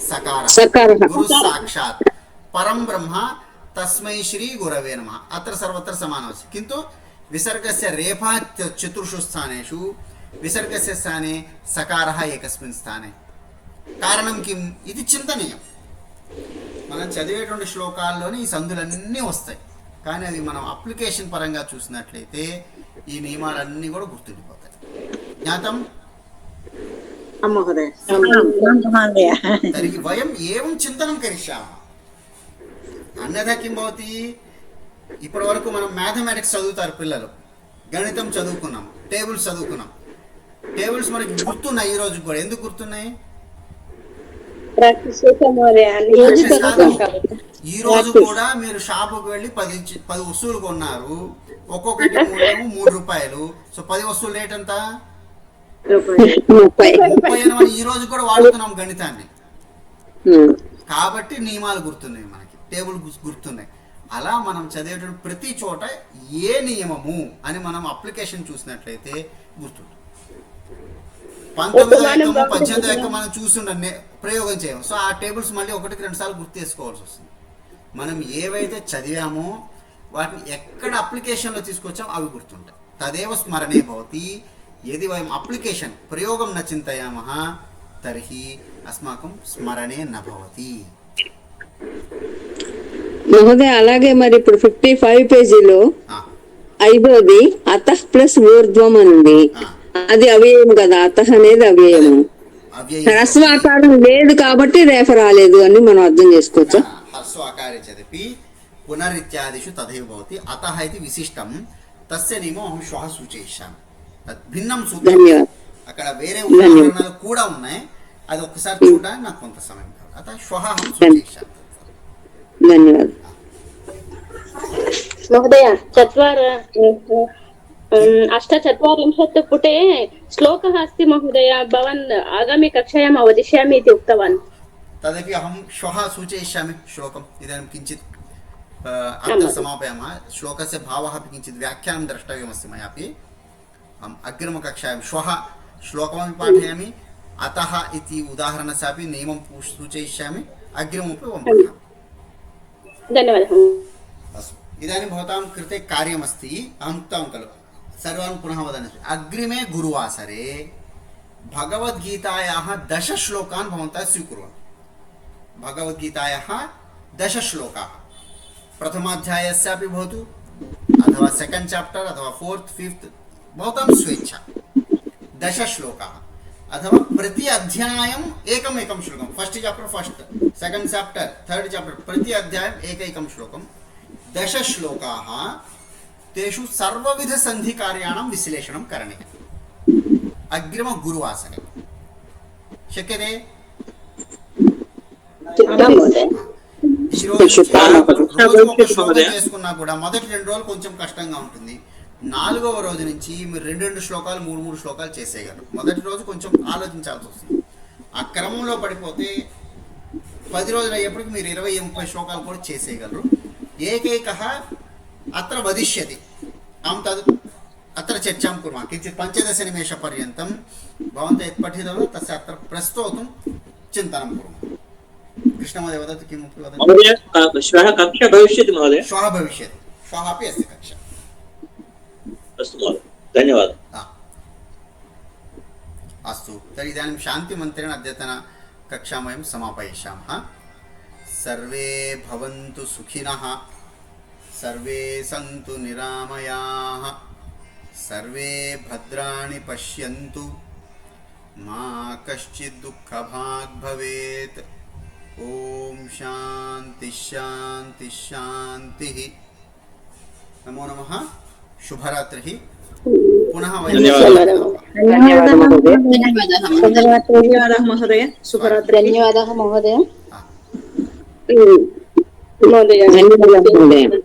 సకారः. గురు సాక్షాత్ परम ब्रह्म तस्मै श्री गुरवे नमः. अत्र सर्वत्र समानमस्ति, किन्तु विसर्गस्य रेफः चतुर्षु स्थानेषु, विसर्गस्य स्थाने सकारः एकस्मिन् स्थाने. कारणं किम् इति चिन्तनीयं. మనం చదివేటువంటి శ్లోకాల్లోనే ఈ సంధులన్నీ వస్తాయి, కానీ అది మనం అప్లికేషన్ పరంగా చూసినట్లయితే ఈ నియమాలన్నీ కూడా గుర్తుండిపోతాయి. జ్ఞాతం? తర్हि వయం ఏవం చింతనం కరిష్యామः. అన్యథా కిం భవతి? ఇప్పటి వరకు మనం మ్యాథమెటిక్స్ చదువుతారు పిల్లలు, గణితం చదువుకున్నాం, టేబుల్స్ చదువుకున్నాం. టేబుల్స్ మనకి గుర్తున్నాయి, ఈ రోజు కూడా. ఎందుకు గుర్తున్నాయి? ఈ రోజు కూడా మీరు షాపుకి వెళ్ళి 10 వస్తువులు కొన్నారు, ఒక్కొక్కటి మూల్యము 3 రూపాయలు. సో 10 వస్తువుల రేట్ ఎంత? 30. 30 అని మనం ఈ రోజు కూడా వాడుతున్నాం గణితాన్ని. కాబట్టి నియమాలు గుర్తున్నాయి, మనకి టేబుల్ గుర్తున్నాయి. అలా మనం చదివేటువంటి ప్రతి చోట ఏ నియమము అని మనం అప్లికేషన్ చూసినట్లయితే గుర్తుంది. 19వ ఎక్కము 18వ ఎక్కము మనం చూస్తుండే ప్రయోగం చేయము. సో ఆ టేబుల్స్ మళ్ళీ 1-2 సార్లు గుర్తు చేసుకోవాల్సి వస్తుంది. మనం ఏవైతే చదివామో వాటిని ఎక్కడ అప్లికేషన్లో తీసుకొచ్చామో అవి గుర్తుంటాయి. తదేవ స్మరణే భవతి. యది వయం అప్లికేషన్ ప్రయోగం న చింతయామః తర్హి అస్మాకం స్మరణే న భవతి. మహోదయ, అలాగే మరి ఇప్పుడు 55 పేజీలో 5వది అతః ప్లస్ ఊర్ధ్వం అని ఉంది. అది అవ్యయం కదా, అతః అనేది అవ్యయము. హ్రస్వాకారం లేదు కాబట్టి రేఫ రాలేదు అని మనం అర్థం చేసుకోవచ్చా? హ్రస్వాకారే చదివి పునరిత్యాదిషు తథైవ భవతి. అతః ఇది విశిష్టం, తస్య నియమం అహం శ్వః సూచయిష్యామి. భిన్నం సూత్రం, అక్కడ వేరే ఉదాహరణలు కూడా ఉన్నాయి. అది ఒక్కసారి చూడడానికి నాకు కొంత సమయం కావాలి. అతः శ్వః అహం సూచయిష్యామి. ధన్యవాదాలు महोदय. 8:40 पुटे श्लोकः अस्ति महोदय. भवान् आगामि कक्षायाम् अवदिष्यामि इति उक्तवान्. तदपि अहं श्वः सूचयिष्यामि श्लोकम्. इदानीं किञ्चित् अत्र समापयामः. श्लोकस्य भावः अपि किञ्चित् व्याख्यानं द्रष्टव्यमस्ति मयापि. अहम् अग्रिमकक्षायां श्वः श्लोकमपि पाठयामि, अतः इति उदाहरणस्यापि नियमं सूचयिष्यामि, अग्रिममपि पठामि. धन्यवादः. अस्तु, इदानीं भवतां कृते कार्यमस्ति. अहम् उक्तवान् खलु, सर्वान् पुनः वदामि. अग्रिमे गुरुवासरे भगवद्गीतायाः 10 श्लोकान् भवन्तः स्वीकुर्वन्तु. भगवद्गीतायाः 10 श्लोकाः प्रथमाध्यायस्यापि भवतु, अथवा 2nd चाप्टर्, अथवा 4th 5th, भवतां स्वेच्छा. 10 श्लोकाः, अथवा प्रति अध्यायम् एकं श्लोकं. 1st chapter 1st, 2nd chapter 3rd chapter, प्रति अध्यायम् एकैकं श्लोकं. 10 श्लोकाः, तेषु सर्वविधसन्धिकार्याणां विश्लेषणं करणीयम् अग्रिमगुरुवासरे. शक्यते? చేసుకున్నా కూడా మొదటి 2 రోజులు కొంచెం కష్టంగా ఉంటుంది. 4వ రోజు నుంచి మీరు 2 శ్లోకాలు 3 శ్లోకాలు చేసేయగలరు. మొదటి రోజు కొంచెం ఆలోచించాల్సి వస్తుంది. ఆ క్రమంలో పడిపోతే 10 రోజులు అయ్యేప్పటికి మీరు 20-30 శ్లోకాలు కూడా చేసేయగలరు. ఏకైకः అత్ర వదిష్యతి. అహం తద్ అత్ర చర్చాం కుర్మः. किञ्चित् 15 निमेषपर्यन्तं भवन्तः यत् पठितवन्तः तस्य अत्र प्रस्तोतुं चिन्तनं कुर्मः. कृष्णमहोदय वदतु, किमपि वदतु. महोदय, श्वः कक्षा भविष्यति महोदय? श्वः भविष्यति, श्वः अपि अस्ति कक्षा. अस्तु महोदय, धन्यवादः. अस्तु, तर्हि इदानीं शान्तिमन्त्रेण अद्यतन कक्षां वयं समापयिष्यामः. सर्वे भवन्तु सुखिनः, सर्वे सन्तु निरामयाः, सर्वे भद्राणि पश्यन्तु, मा कश्चित् दुःखभाग् भवेत्. ओम शांति शांति शांति. नमो नमः. शुभरात्रि. पुनः धन्यवादः महोदय. शुभरात्रि. धन्यवादः महोदय. ధన్యవాదాలు.